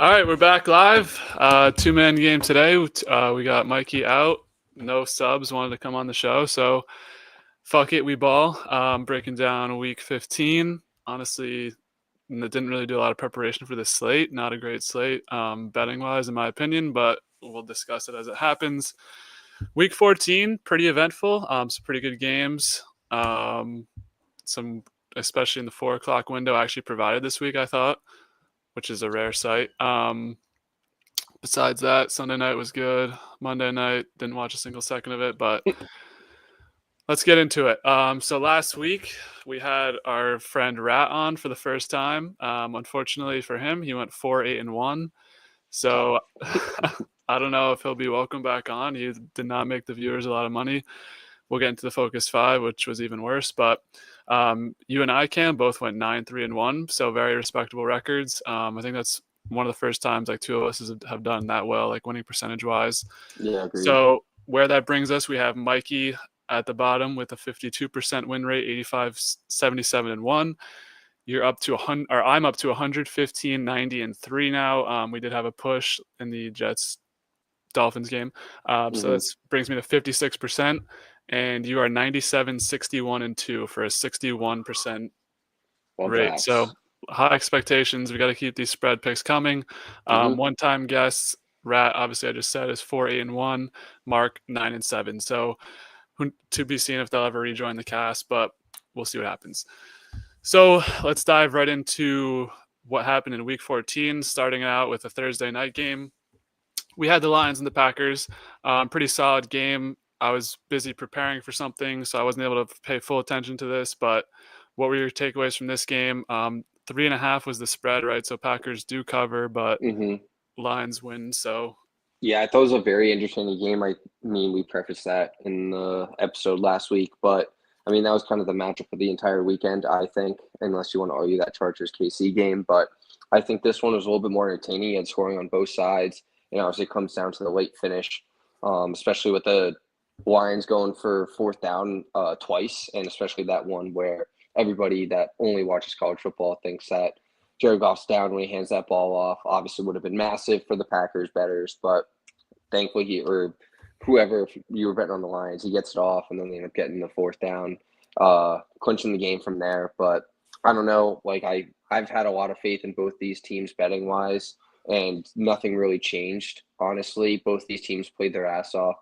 All right, we're back live. Two-man game today. We got Mikey out. No subs wanted to come on the show, so fuck it, we ball. Breaking down week 15. Honestly, didn't really do a lot of preparation for this slate. Not a great slate, betting-wise, in my opinion, but we'll discuss it as it happens. Week 14, pretty eventful. Some pretty good games. Some, especially in the 4 o'clock window, actually provided this week, I thought, which is a rare sight. Besides that, Sunday night was good. Monday night, didn't watch a single second of it, but let's get into it. So last week, we had our friend Rat on for the first time. Unfortunately for him, he went 4-8-1. So I don't know if he'll be welcome back on. He did not make the viewers a lot of money. We'll get into the Focus 5, which was even worse. But you and I, Cam, both went 9-3-1. So very respectable records. I think that's one of the first times like two of us have done that well, like winning percentage wise. Yeah, agreed. So where that brings us, we have Mikey at the bottom with a 52% win rate, 85-77-1. You're up to 100, or I'm up to 115, 90-3 now. We did have a push in the Jets Dolphins game. So that brings me to 56%. And you are 97-61-2 for a 61% rate. So high expectations. We got to keep these spread picks coming. One-time guests, Rat, obviously I just said, is 4-8-1. Mark 9-7. So to be seen if they'll ever rejoin the cast, but we'll see what happens. So let's dive right into what happened in week 14, starting out with a Thursday night game. We had the Lions and the Packers. Pretty solid game. I was busy preparing for something, so I wasn't able to pay full attention to this, but what were your takeaways from this game? 3.5 was the spread, right? So Packers do cover, but Lions win. So yeah, I thought it was a very interesting game. I mean, we prefaced that in the episode last week, but I mean, that was kind of the matchup for the entire weekend, I think, unless you want to argue that Chargers KC game. But I think this one was a little bit more entertaining and scoring on both sides. Obviously it comes down to the late finish, especially with the Lions going for fourth down twice, and especially that one where everybody that only watches college football thinks that Jared Goff's down when he hands that ball off. Obviously would have been massive for the Packers bettors, but thankfully or whoever, if you were betting on the Lions, he gets it off, and then they end up getting the fourth down, clinching the game from there. But I don't know, like I've had a lot of faith in both these teams betting wise, and nothing really changed, honestly. Both these teams played their ass off.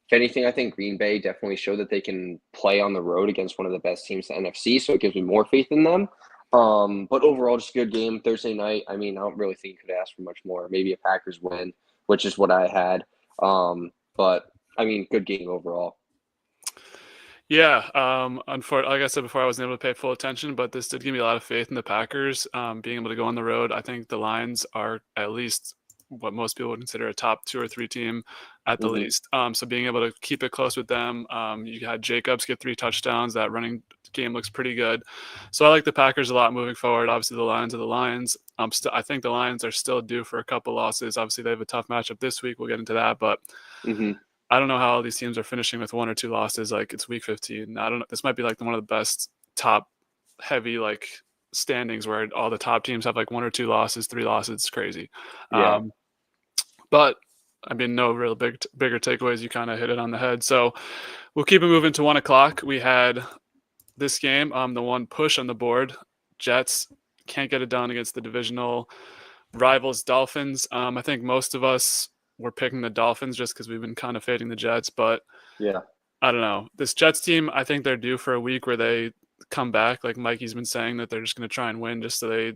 If anything, I think Green Bay definitely showed that they can play on the road against one of the best teams in the NFC, so it gives me more faith in them. But overall, just a good game Thursday night. I mean, I don't really think you could ask for much more. Maybe a Packers win, which is what I had. But I mean, good game overall. Yeah, unfortunately, like I said before, I wasn't able to pay full attention, but this did give me a lot of faith in the Packers being able to go on the road. I think the Lions are at least what most people would consider a top 2 or 3 team at the least. So being able to keep it close with them, you had Jacobs get 3 touchdowns. That running game looks pretty good. So I like the Packers a lot moving forward. Obviously, the Lions are the Lions. I think the Lions are still due for a couple losses. Obviously, they have a tough matchup this week. We'll get into that, but I don't know how all these teams are finishing with 1 or 2 losses. Like, it's week 15. I don't know. This might be like one of the best top heavy like standings where all the top teams have like 1 or 2 losses, 3 losses. It's crazy. Yeah. But I mean, no real bigger takeaways. You kind of hit it on the head. So we'll keep it moving to 1 o'clock. We had this game, the one push on the board. Jets can't get it done against the divisional rivals Dolphins. I think most of us were picking the Dolphins just because we've been kind of fading the Jets. But yeah, I don't know. This Jets team, I think they're due for a week where they come back. Like Mikey's been saying that they're just going to try and win just so they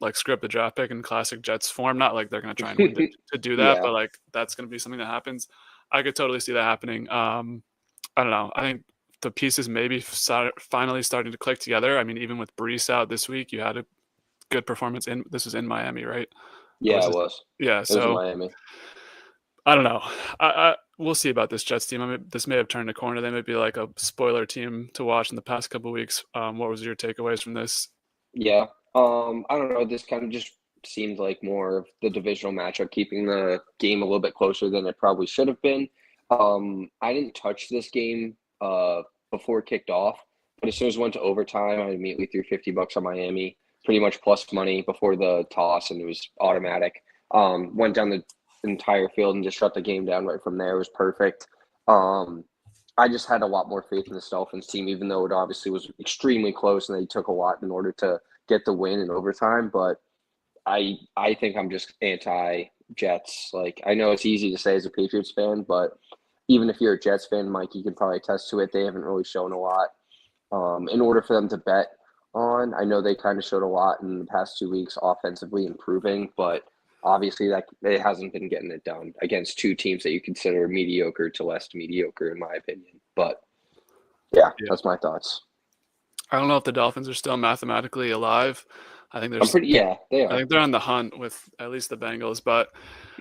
like screw up the draft pick in classic Jets form. Not like they're going to try and win to do that, but like that's going to be something that happens. I could totally see that happening. I don't know. I think the pieces maybe finally starting to click together. I mean, even with Brees out this week, you had a good performance this was in Miami, right? Yeah, it was. Yeah, so it was Miami. I don't know. We'll see about this Jets team. I mean, this may have turned a corner. They may be like a spoiler team to watch in the past couple of weeks. What was your takeaways from this? Yeah. I don't know. This kind of just seemed like more of the divisional matchup, keeping the game a little bit closer than it probably should have been. I didn't touch this game before it kicked off, but as soon as it went to overtime, I immediately threw $50 on Miami, pretty much plus money before the toss, and it was automatic. Went down the entire field and just shut the game down right from there. It was perfect. I just had a lot more faith in the Dolphins team, even though it obviously was extremely close and they took a lot in order to get the win in overtime. But I think I'm just anti Jets. Like, I know it's easy to say as a Patriots fan, but even if you're a Jets fan, Mike, you can probably attest to it. They haven't really shown a lot. In order for them to bet on, I know they kind of showed a lot in the past 2 weeks offensively improving, but obviously that it hasn't been getting it done against two teams that you consider mediocre to less mediocre, in my opinion. But yeah, Yeah. that's my thoughts. I don't know if the Dolphins are still mathematically alive. I think They I are. think they're on the hunt with at least the Bengals, but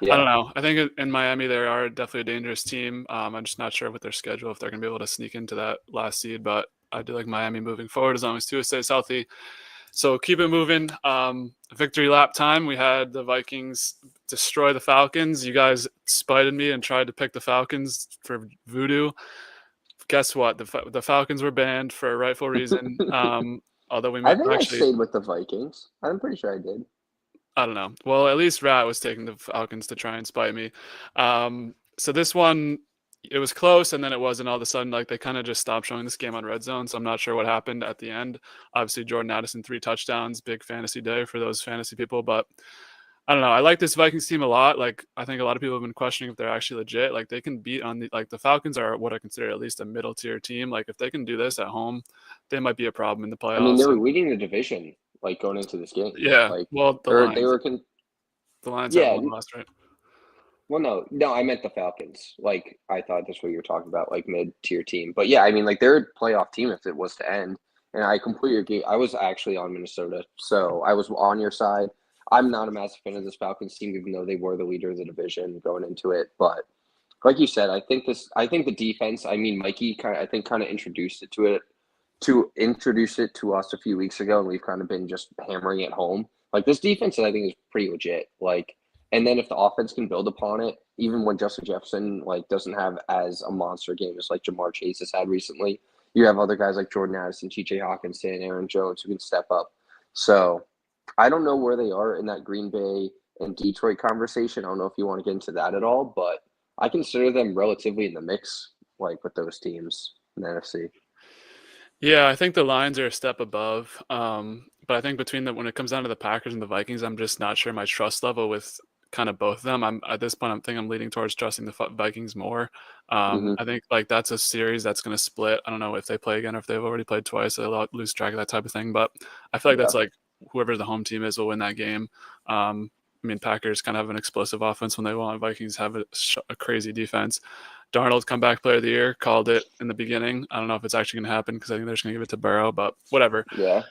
I Yeah. don't know. I think in Miami they are definitely a dangerous team. I'm just not sure with their schedule if they're going to be able to sneak into that last seed, but I do like Miami moving forward as long as Tua stays healthy. So keep it moving. Victory lap time. We had the Vikings destroy the Falcons. You guys spited me and tried to pick the Falcons for voodoo. Guess what? The Falcons were banned for a rightful reason. Although we I might think I actually, stayed with the Vikings. I'm pretty sure I did. I don't know. Well, at least Rat was taking the Falcons to try and spite me. So this one, it was close, and then it wasn't. All of a sudden, like they kind of just stopped showing this game on Red Zone. So I'm not sure what happened at the end. Obviously, Jordan Addison 3 touchdowns, big fantasy day for those fantasy people. But I don't know. I like this Vikings team a lot. Like I think a lot of people have been questioning if they're actually legit. Like they can beat on the Falcons are what I consider at least a middle tier team. Like if they can do this at home, they might be a problem in the I mean, they playoffs. were leading the division like going into this game. Yeah. Like, Well, or they were the Lions have yeah. one loss, right? Well, no, I meant the Falcons. Like, I thought that's what you were talking about, like mid-tier team. But yeah, I mean, like they're a playoff team if it was to end. And I completely agree. I was actually on Minnesota, so I was on your side. I'm not a massive fan of this Falcons team, even though they were the leader of the division going into it. But like you said, I think the defense. I mean, Mikey kind of introduced it to introduce it to us a few weeks ago, and we've kind of been just hammering it home. Like this defense, I think is pretty legit. Like, and then if the offense can build upon it, even when Justin Jefferson like doesn't have as a monster game as like Jamar Chase has had recently, you have other guys like Jordan Addison, T.J. Hawkinson, Aaron Jones who can step up. So I don't know where they are in that Green Bay and Detroit conversation. I don't know if you want to get into that at all, but I consider them relatively in the mix, like with those teams in the NFC. Yeah, I think the Lions are a step above. But I think when it comes down to the Packers and the Vikings, I'm just not sure my trust level with kind of both of them. I'm at this point, I'm leaning towards trusting the Vikings more. Mm-hmm. I think like that's a series that's going to split. I don't know if they play again or if they've already played twice. They'll lose track of that type of thing. But I feel like Yeah. that's like whoever the home team is will win that game. I mean, Packers kind of have an explosive offense when they want. Vikings have a crazy defense. Darnold, comeback player of the year, called it in the beginning. I don't know if it's actually going to happen because I think they're just going to give it to Burrow, but whatever. Yeah.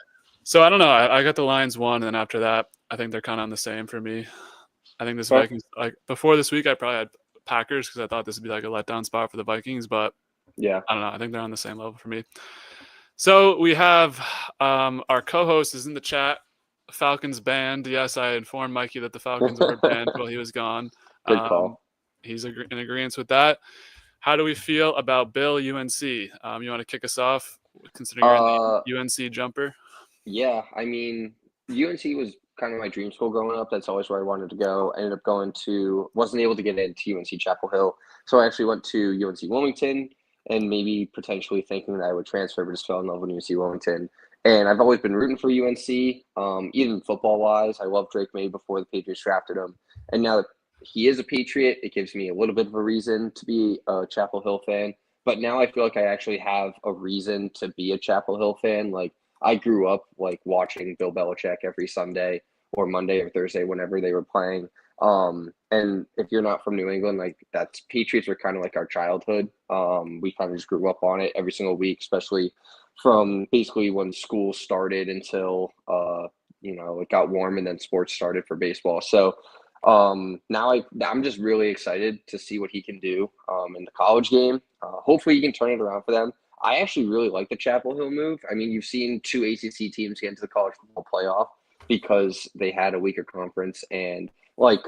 So I don't know. I got the Lions one, and then after that, I think they're kind of on the same for me. I think this Okay. Vikings, like before this week, I probably had Packers because I thought this would be like a letdown spot for the Vikings, but Yeah. I don't know. I think they're on the same level for me. So we have our co-host is in the chat. Falcons banned. Yes, I informed Mikey that the Falcons were banned while he was gone. Good call. He's in agreement with that. How do we feel about Bill UNC? You want to kick us off, considering you're in the UNC jumper? Yeah, I mean, UNC was kind of my dream school growing up. That's always where I wanted to go. I ended up wasn't able to get into UNC Chapel Hill. So I actually went to UNC Wilmington and maybe potentially thinking that I would transfer, but just fell in love with UNC Wilmington. And I've always been rooting for UNC, even football wise. I loved Drake May before the Patriots drafted him. And now that he is a Patriot, it gives me a little bit of a reason to be a Chapel Hill fan. But now I feel like I actually have a reason to be a Chapel Hill fan. Like, I grew up like watching Bill Belichick every Sunday or Monday or Thursday whenever they were playing. And if you're not from New England, like that's Patriots are kind of like our childhood. We kind of just grew up on it every single week, especially from basically when school started until it got warm and then sports started for baseball. So now I'm just really excited to see what he can do in the college game. Hopefully he can turn it around for them. I actually really like the Chapel Hill move. I mean, you've seen two ACC teams get into the college football playoff because they had a weaker conference. And, like,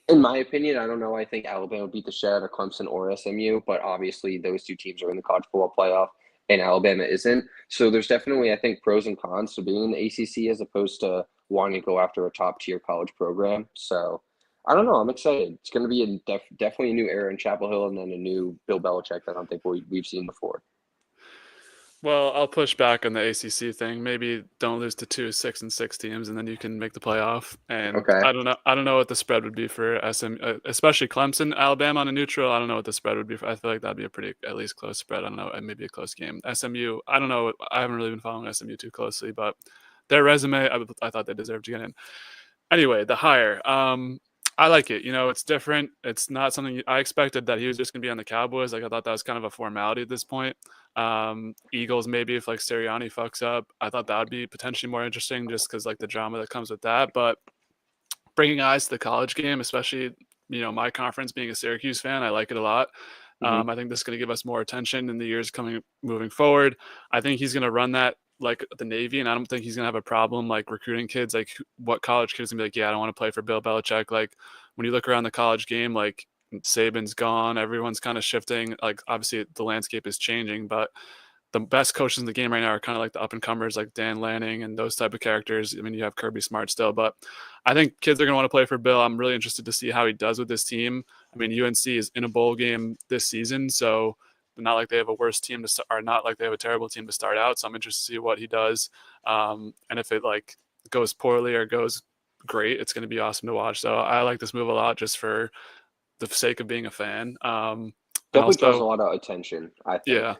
in my opinion, I don't know. I think Alabama beat the shit out of Clemson or SMU, but obviously those two teams are in the college football playoff and Alabama isn't. So there's definitely, I think, pros and cons to being in the ACC as opposed to wanting to go after a top tier college program. So I don't know. I'm excited. It's going to be definitely a new era in Chapel Hill, and then a new Bill Belichick that I don't think we've seen before. Well, I'll push back on the ACC thing. Maybe don't lose to two 6-6 teams, and then you can make the playoff. And Okay. I don't know. I don't know what the spread would be for SM, especially Clemson, Alabama on a neutral. I don't know what the spread would be. I feel like that'd be a pretty at least close spread. I don't know, maybe a close game. SMU. I don't know. I haven't really been following SMU too closely, but their resume, I thought they deserved to get in. Anyway, the hire. I like it. It's different. It's not something I expected that he was just going to be on the Cowboys. Like I thought that was kind of a formality at this point. Eagles maybe if like Sirianni fucks up, I thought that would be potentially more interesting just because like the drama that comes with that. But bringing eyes to the college game, especially my conference being a Syracuse fan, I like it a lot. Mm-hmm. I think this is going to give us more attention in the years moving forward. I think he's going to run that like the Navy, and I don't think he's gonna have a problem like recruiting kids. Like, what college kids gonna be like? Yeah, I don't want to play for Bill Belichick. Like, when you look around the college game, like Saban's gone, everyone's kind of shifting. Like, obviously the landscape is changing, but the best coaches in the game right now are kind of like the up and comers, like Dan Lanning and those type of characters. I mean, you have Kirby Smart still, but I think kids are gonna want to play for Bill. I'm really interested to see how he does with this team. I mean, UNC is in a bowl game this season, so not like they have a worse team to start, or not like they have a terrible team to start out. So I'm interested to see what he does. And if it like goes poorly or goes great, it's going to be awesome to watch. So I like this move a lot just for the sake of being a fan. And Definitely draws a also, lot of attention, I think. yeah,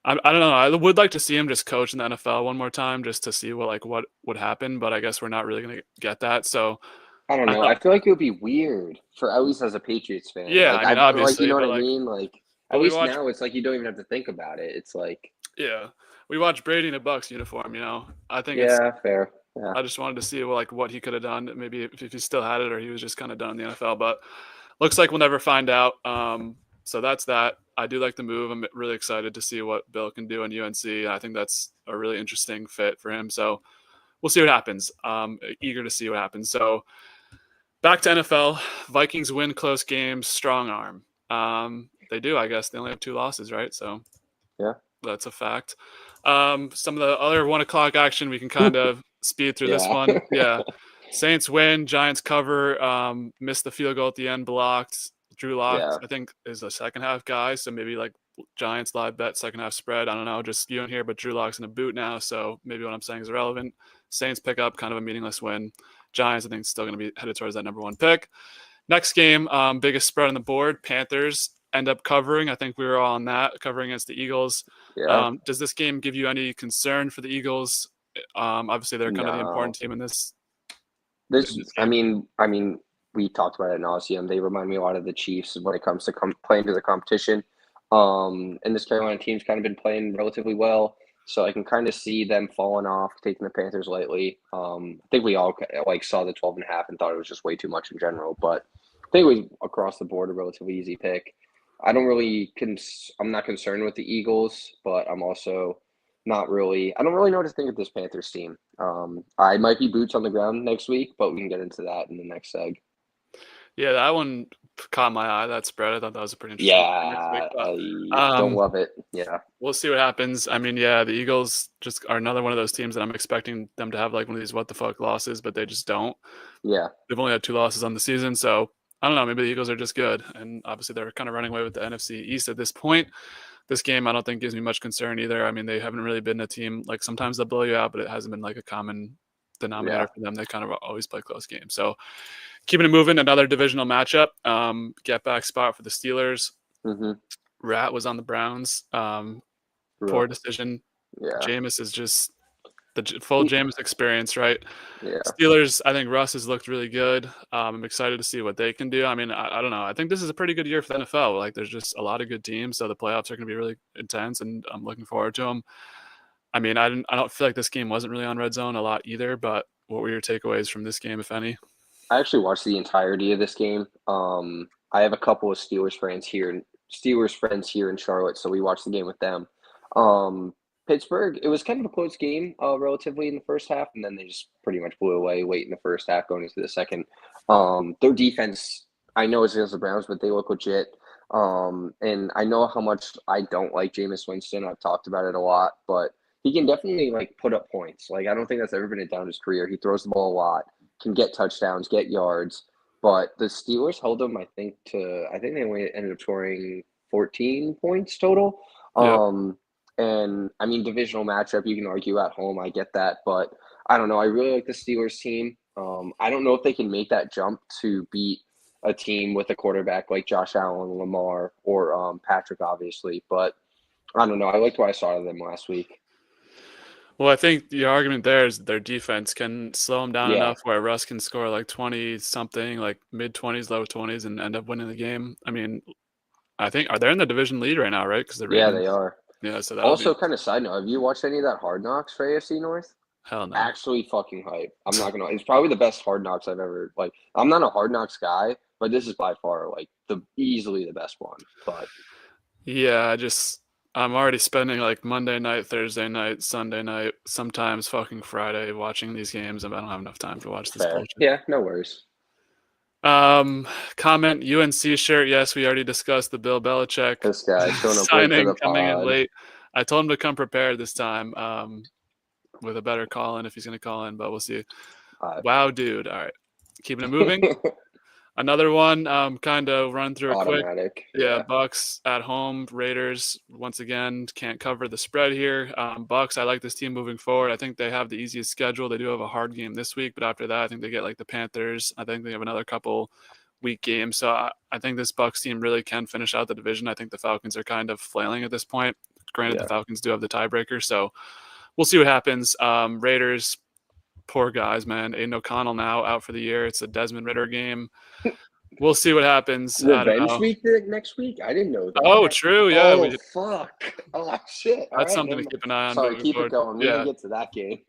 I don't know. I would like to see him just coach in the NFL one more time just to see what would happen. But I guess we're not really going to get that. So I don't I know. thought, I feel like it would be weird for at least as a Patriots fan. yeah, Like I mean, you obviously, know what but I like, mean? Like but at we least watch, now it's like you don't even have to think about it. It's like, yeah, we watch Brady in a Bucks uniform. I think it's yeah, fair. Yeah. I just wanted to see like what he could have done, maybe if he still had it or he was just kind of done in the NFL. But looks like we'll never find out. So that's that. I do like the move. I'm really excited to see what Bill can do in UNC. I think that's a really interesting fit for him. So we'll see what happens. Eager to see what happens. So back to NFL. Vikings win close games, strong arm. They do, I guess. They only have 2 losses, right? So Yeah. that's a fact. Some of the other 1 o'clock action, we can kind of speed through this Yeah. one. Yeah. Saints win, Giants cover, missed the field goal at the end, blocked. Drew Lock, Yeah. I think, is a second half guy. So maybe like Giants live bet second half spread. I don't know, just spewing here, but Drew Lock's in a boot now. So maybe what I'm saying is irrelevant. Saints pick up kind of a meaningless win. Giants, I think, still going to be headed towards that #1 pick. Next game, biggest spread on the board, Panthers end up covering. I think we were all on that, covering against the Eagles. Yeah. Does this game give you any concern for the Eagles? Obviously, they're kind of the No. important team in this I game. mean, we talked about it in nauseum. They remind me a lot of the Chiefs when it comes to playing to the competition. And this Carolina team's kind of been playing relatively well, so I can kind of see them falling off, taking the Panthers lightly. I think we all like saw the 12 and a half and thought it was just way too much in general, but I think it was across the board a relatively easy pick. I'm not concerned with the Eagles, but I'm also not really. I don't really know what to think of this Panthers team. I might be boots on the ground next week, but we can get into that in the next seg. Yeah, that one caught my eye. That spread, I thought that was a pretty interesting one for next week. Yeah, But I don't love it. Yeah, we'll see what happens. I mean, yeah, the Eagles just are another one of those teams that I'm expecting them to have like one of these what the fuck losses, but they just don't. yeah, They've only had 2 losses on the season, so I don't know. Maybe the Eagles are just good, and obviously they're kind of running away with the NFC East at this point. This game, I don't think gives me much concern either. I mean, they haven't really been a team like sometimes they'll blow you out, but it hasn't been like a common denominator yeah. for them. They kind of always play close games. So keeping it moving, another divisional matchup. Get back spot for the Steelers. Mm-hmm. Rat was on the Browns. Poor decision. Yeah, Jameis is just the full he, Jameis experience, right? yeah. Steelers, I think Russ has looked really good. I'm excited to see what they can do. I mean, I don't know. I think this is a pretty good year for the NFL. Like, there's just a lot of good teams, so the playoffs are going to be really intense, and I'm looking forward to them. I mean, I don't feel like this game wasn't really on Red Zone a lot either. But what were your takeaways from this game, if any? I actually watched the entirety of this game. I have a couple of Steelers friends here in Charlotte, so we watched the game with them. Pittsburgh, it was kind of a close game, relatively in the first half, and then they just pretty much blew away late in the first half, going into the second. Their defense, I know it's against the Browns, but they look legit. And I know how much I don't like Jameis Winston. I've talked about it a lot, but he can definitely like put up points. Like I don't think that's ever been a down his career. He throws the ball a lot, can get touchdowns, get yards. but the Steelers held them, I think they only ended up scoring 14 points total. Yep. And I mean, divisional matchup, you can argue at home. I get that, but I don't know. I really like the Steelers team. I don't know if they can make that jump to beat a team with a quarterback like Josh Allen, Lamar, or Patrick, obviously. But I don't know. I liked what I saw of them last week. Well, I think the argument there is their defense can slow them down Yeah. enough where Russ can score like 20 something, like mid-20s, low 20s, and end up winning the game. I mean, I think they're in the division lead right now, right? Because the Yeah, Ravens. they are. Yeah, so that'll Also, be kind of side note, have you watched any of that Hard Knocks for AFC North? hell no. Actually fucking hype. I'm not gonna. It's probably the best Hard Knocks I've ever like. I'm not a Hard Knocks guy, but this is by far like easily the best one. But Yeah, I'm already spending like Monday night, Thursday night, Sunday night, sometimes fucking Friday watching these games, and I don't have enough time to watch this fair. bullshit. Yeah, no worries. Comment UNC shirt. Yes, we already discussed the Bill Belichick This guy showing up late for signing the coming in pod. late. I told him to come prepared this time, with a better call in if he's going to call in, but we'll see. Wow, dude. All right, keeping it moving. Another one, kind of run through it quick. Automatic. Yeah, Bucks at home. Raiders once again can't cover the spread here. Bucks, I like this team moving forward. I think they have the easiest schedule. They do have a hard game this week, but after that, I think they get like the Panthers. I think they have another couple weak games. So I think this Bucks team really can finish out the division. I think the Falcons are kind of flailing at this point. Granted, the Falcons do have the tiebreaker, so we'll see what happens. Raiders, poor guys, man. Aiden O'Connell now out for the year. It's a Desmond Ritter game. We'll see what happens. Revenge week next week? I didn't know that. Oh, true. Yeah. Oh, fuck. Oh, shit. That's something to keep an eye on. Sorry, keep forward. it going. We didn't get to that game.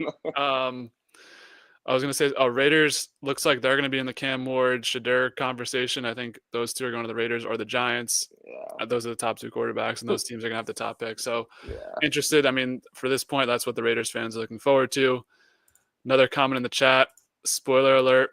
I was going to say, Raiders looks like they're going to be in the Cam Ward, Shadur conversation. I think those two are going to the Raiders or the Giants. Yeah. Those are the top two quarterbacks, and those teams are going to have the top pick. So interested. I mean, for this point, that's what the Raiders fans are looking forward to. Another comment in the chat. Spoiler alert.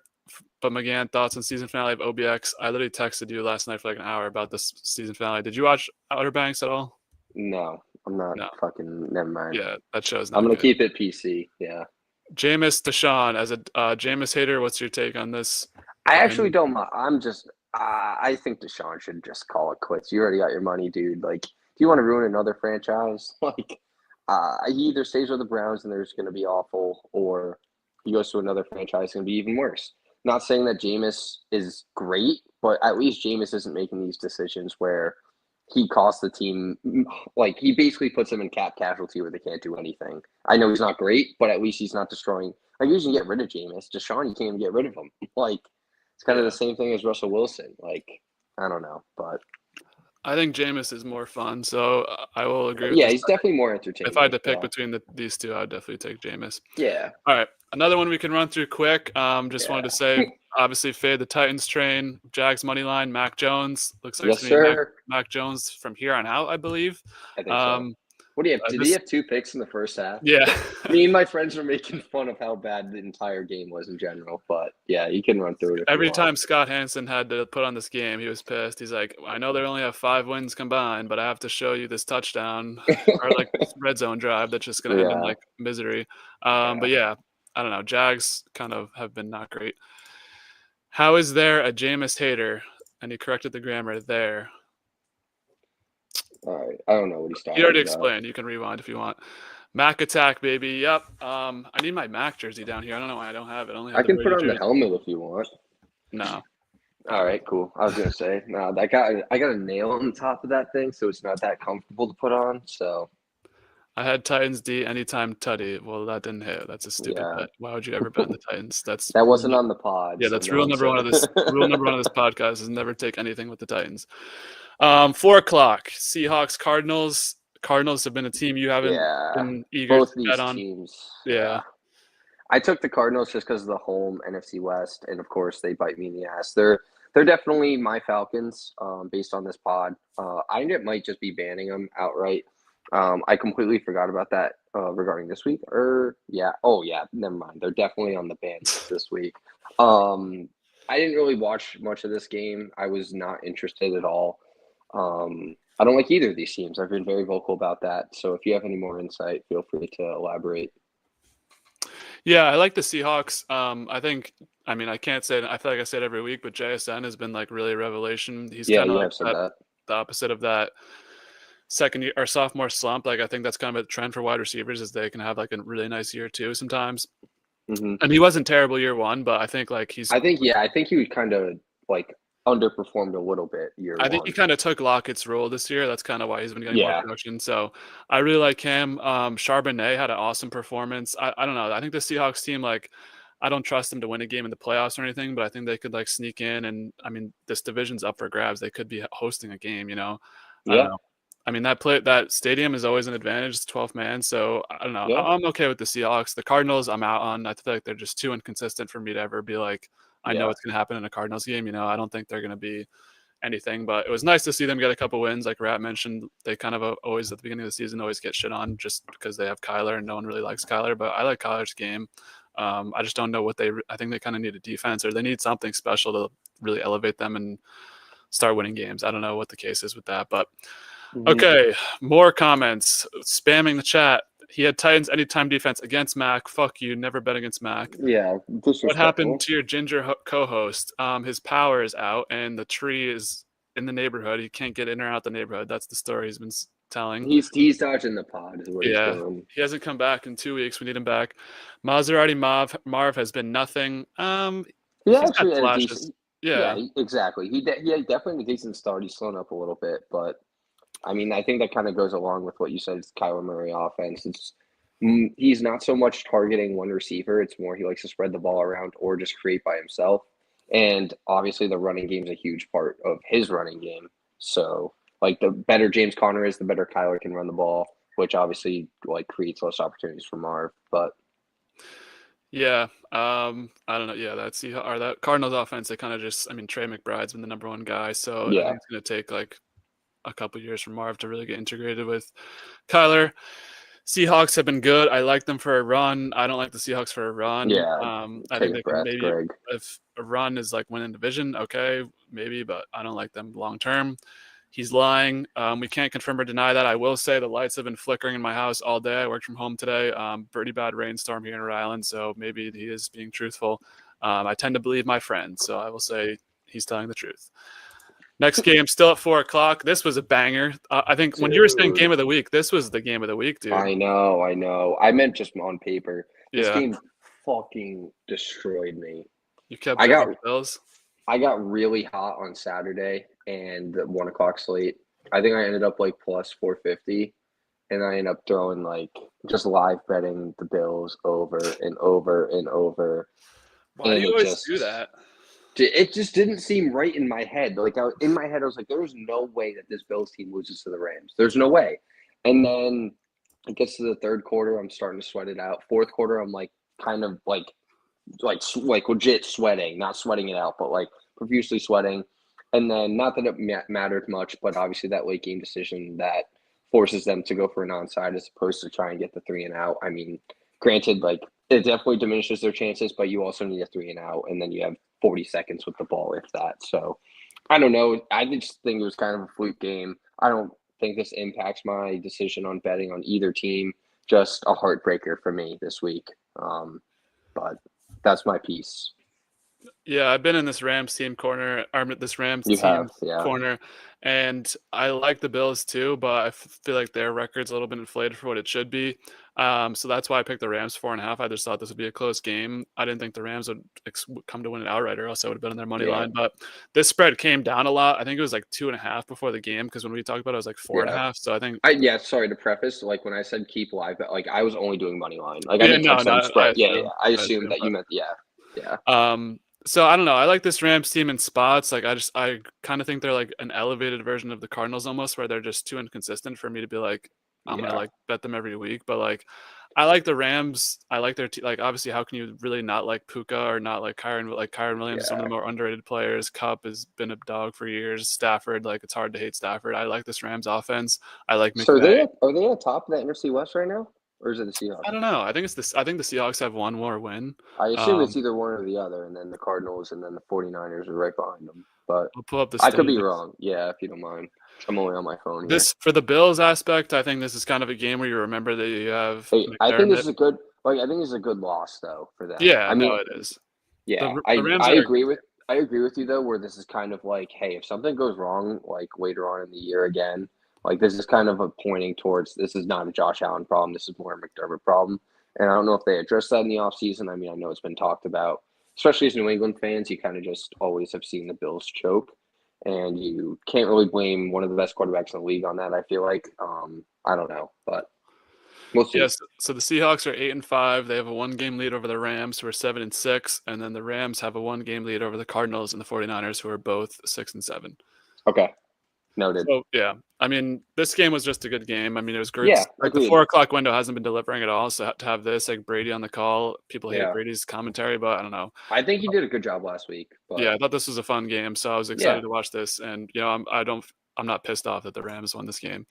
But McGann, thoughts on season finale of OBX? I literally texted you last night for like an hour about this season finale. Did you watch Outer Banks at all? No, I'm not. No. Fucking never mind. Yeah, that show's. I'm gonna keep it PC. Yeah. Jameis Deshaun, as a Jameis hater, what's your take on this? I actually don't. I'm just. I think Deshaun should just call it quits. You already got your money, dude. Like, do you want to ruin another franchise? Like, he either stays with the Browns and they're just gonna be awful, or he goes to another franchise and be even worse. Not saying that Jameis is great, but at least Jameis isn't making these decisions where he costs the team. Like, he basically puts them in cap casualty where they can't do anything. I know he's not great, but at least he's not destroying. Like, you can get rid of Jameis. Deshaun, you can't even get rid of him. Like, it's kind of the same thing as Russell Wilson. Like, I don't know, but I think Jameis is more fun, so I will agree with this. He's definitely more entertaining. If I had to pick between these two, I'd definitely take Jameis. Yeah. All right. Another one we can run through quick. Just wanted to say, obviously, fade the Titans train. Jags money line. Mac Jones looks like Mac Jones from here on out, I believe. I think so. What do you have? Did he have 2 picks in the first half? Yeah. Me and my friends were making fun of how bad the entire game was in general. But yeah, you can run through it. Every time Scott Hansen had to put on this game, he was pissed. He's like, I know they only have 5 wins combined, but I have to show you this touchdown or like this red zone drive that's just going to end in like misery. But yeah, I don't know. Jags kind of have been not great. How is there a Jameis hater? And he corrected the grammar there. All right. I don't know what he's talking about. He already explained. You can rewind if you want. Mac attack, baby. Yep. I need my Mac jersey down here. I don't know why I don't have it. I can put on the helmet if you want. No. All right, cool. I was gonna say, no, I got a nail on the top of that thing, so it's not that comfortable to put on. So I had Titans D anytime Tutty. Well, that didn't hit. That's a stupid bet. Why would you ever bet on the Titans? That wasn't on the pod. Yeah, that's rule number one of this. Rule number one of this podcast is never take anything with the Titans. 4:00. Seahawks Cardinals. Cardinals have been a team you haven't been eager to bet on. Teams. Yeah. I took the Cardinals just because of the home NFC West, and of course they bite me in the ass. They're definitely my Falcons, based on this pod. I might just be banning them outright. I completely forgot about that regarding this week. Never mind. They're definitely on the ban list this week. I didn't really watch much of this game. I was not interested at all. I don't like either of these teams. I've been very vocal about that. So if you have any more insight, feel free to elaborate. Yeah, I like the Seahawks. I mean, I can't say it. I feel like I say it every week, but JSN has been like really a revelation. He's Yeah, kind of you like have said that, that. the opposite of that second year or sophomore slump. Like I think that's kind of a trend for wide receivers is they can have like a really nice year too sometimes. Hmm. And he wasn't terrible year one, but I think like I think he was kind of like underperformed a little bit year I think he one. kind of took Lockett's role this year. That's kind of why he's been getting more Yeah, production. So I really like him. Charbonnet had an awesome performance. I don't know. I think the Seahawks team, like, I don't trust them to win a game in the playoffs or anything, but I think they could like sneak in. And I mean, this division's up for grabs. They could be hosting a game. I don't yeah, know. I mean, that stadium is always an advantage. It's 12 man. So I don't know. yeah, I'm okay with the Seahawks. The Cardinals, I'm out on. I feel like they're just too inconsistent for me to ever be like, I know yeah. what's going to happen in a Cardinals game. I don't think they're going to be anything, but it was nice to see them get a couple wins. Like Rat mentioned, they kind of always at the beginning of the season always get shit on just because they have Kyler and no one really likes Kyler. But I like Kyler's game. I just don't know what I think they kind of need a defense or they need something special to really elevate them and start winning games. I don't know what the case is with that, but Hmm. okay. More comments spamming the chat. He had Titans anytime defense against Mac. Fuck you. Never bet against Mac. Yeah, What happened disrespectful. to your ginger co-host? His power is out, and the tree is in the neighborhood. He can't get in or out the neighborhood. That's the story he's been telling. He's dodging the pod is what he's Yeah, doing. he hasn't come back in 2 weeks. We need him back. Maserati Marv has been nothing. He He's had actually had a flashes. decent. Yeah, Yeah, exactly. He had definitely a decent start. He's slowing up a little bit, but I mean, I think that kind of goes along with what you said. It's Kyler Murray offense. He's not so much targeting one receiver. It's more he likes to spread the ball around or just create by himself. And obviously, the running game is a huge part of his running game. So, like, the better James Conner is, the better Kyler can run the ball, which obviously like creates less opportunities for Marv. But yeah. I don't know. Yeah, that Cardinals offense. They kind of just. I mean, Trey McBride's been the number one guy, so I yeah, think it's gonna take like a couple years for Marv to really get integrated with Kyler. Seahawks have been good. I like them for a run. I don't like the Seahawks for a run. yeah, I take think a they can breath, maybe Greg. if a run is like winning division, okay, maybe, but I don't like them long term. He's lying. We can't confirm or deny that. I will say the lights have been flickering in my house all day. I worked from home today. Pretty bad rainstorm here in Rhode Island, so maybe he is being truthful. I tend to believe my friends, so I will say he's telling the truth. Next game, still at 4 o'clock. This was a banger. I think when you were saying Dude, game of the week, this was the game of the week, dude. I know, I know. I meant just on paper. This Yeah, game fucking destroyed me. you kept I betting got the Bills. I got really hot on Saturday and the 1 o'clock slate. I think I ended up like plus 450, and I ended up throwing like just live betting the Bills over and over and over, Why do and you always do that? it just didn't seem right in my head. Like in my head, I was like, "There's no way that this Bills team loses to the Rams. There's no way." And then it gets to the third quarter, I'm starting to sweat it out. Fourth quarter, I'm like kind of like legit sweating, not sweating it out, but like profusely sweating. And then not that it mattered much, but obviously that late game decision that forces them to go for an onside as opposed to try and get the 3-and-out. I mean, granted, like it definitely diminishes their chances, but you also need a 3-and-out, and then you have 40 seconds with the ball, if that. So I don't know. I just think it was kind of a fluke game. I don't think this impacts my decision on betting on either team. Just a heartbreaker for me this week. But that's my piece. Yeah, I've been in this Rams team corner, or this Rams You have, team yeah. corner, and I like the Bills too, but I feel like their record's a little bit inflated for what it should be. So that's why I picked the Rams 4.5. I just thought this would be a close game. I didn't think the Rams would come to win it outright, or else I would have been on their money Yeah. line. But this spread came down a lot. I think it was like 2.5 before the game because when we talked about it, it was like 4.5. So I think Yeah, sorry to preface, like when I said keep live, like I was only doing money line. Like I yeah, didn't touch no, them I spread. Yeah. assume, I I assumed assume, that you but meant yeah. So I don't know. I like this Rams team in spots. Like I kind of think they're like an elevated version of the Cardinals almost, where they're just too inconsistent for me to be like I'm gonna Yeah. like bet them every week. But like I like the Rams. I like their like obviously how can you really not like Puka or not like Kyron? Like Kyron Williams is one of Yeah. the more underrated players. Cup has been a dog for years. Stafford, like it's hard to hate Stafford. I like this Rams offense. I like So McVay. are they at top of the NFC West right now? Or is it the Seahawks? I don't know. I think it's this. I think the Seahawks have one more win. I assume it's Um, either one or the other, and then the Cardinals and then the 49ers are right behind them. But I'll pull up the I could be standings. wrong. Yeah, if you don't mind. I'm only on my phone here. This for the Bills aspect, I think this is kind of a game where you remember that you have Hey, I think this McDermott. is a good. Like I think it's a good loss though for them. Yeah, I no, mean, it is. yeah, The Rams I are agree with you though, where this is kind of like, hey, if something goes wrong, like later on in the year again, like this is kind of a pointing towards this is not a Josh Allen problem, this is more a McDermott problem. And I don't know if they addressed that in the offseason. I mean, I know it's been talked about, especially as New England fans, you kind of just always have seen the Bills choke. And you can't really blame one of the best quarterbacks in the league on that, I feel like. I don't know, but we'll see. Yes, so the Seahawks are 8-5. They have a 1-game lead over the Rams, who are 7-6, and then the Rams have a 1-game lead over the Cardinals and the 49ers, who are both 6-7. Okay, noted. So yeah, I mean, this game was just a good game. I mean, it was great. Yeah, Like the agreed. 4 o'clock window hasn't been delivering at all. So to have this, like Brady on the call, people hate Yeah. Brady's commentary, but I don't know. I think he did a good job last week. But Yeah, I thought this was a fun game, so I was excited Yeah. to watch this. And you know, I'm not pissed off that the Rams won this game.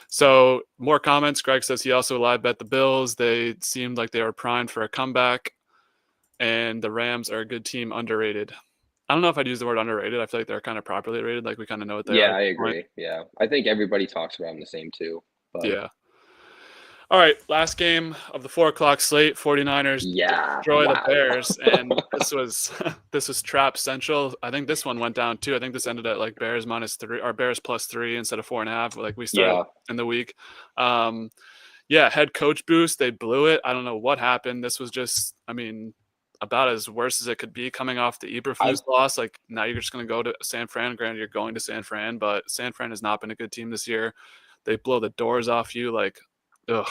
So more comments. Greg says he also live bet the Bills. They seemed like they were primed for a comeback, and the Rams are a good team, underrated. I don't know if I'd use the word underrated. I feel like they're kind of properly rated. Like we kind of know what they are. Yeah, I agree. Yeah, I think everybody talks about him the same too. But Yeah. All right, last game of the 4 o'clock slate. 49ers yeah, destroy the wow. Bears, and this was trap central. I think this one went down too. I think this ended at like Bears -3 or Bears +3 instead of 4.5. Like we started in the week. Yeah, head coach boost. They blew it. I don't know what happened. This was just, I mean, about as worse as it could be coming off the Eberflus loss. Like now you're just going to go to San Fran. Granted, you're going to San Fran, but San Fran has not been a good team this year. They blow the doors off you. Like, ugh.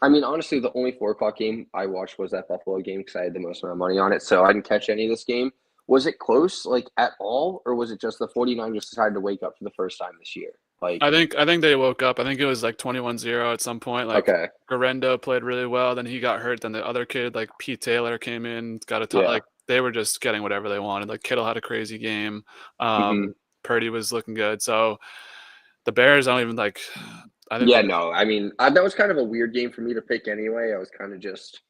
I mean, honestly, the only 4 o'clock game I watched was that Buffalo game because I had the most amount of money on it. So I didn't catch any of this game. Was it close, like at all, or was it just the 49ers decided to wake up for the first time this year? Like, I think they woke up. I think it was like 21-0 at some point. Like okay, Garendo played really well. Then he got hurt. Then the other kid, like Pete Taylor, came in, got a ton. Yeah. Like they were just getting whatever they wanted. Like Kittle had a crazy game. Mhm. Purdy was looking good. So the Bears, I don't even like. I think Yeah, no, I mean, that was kind of a weird game for me to pick anyway. I was kind of just,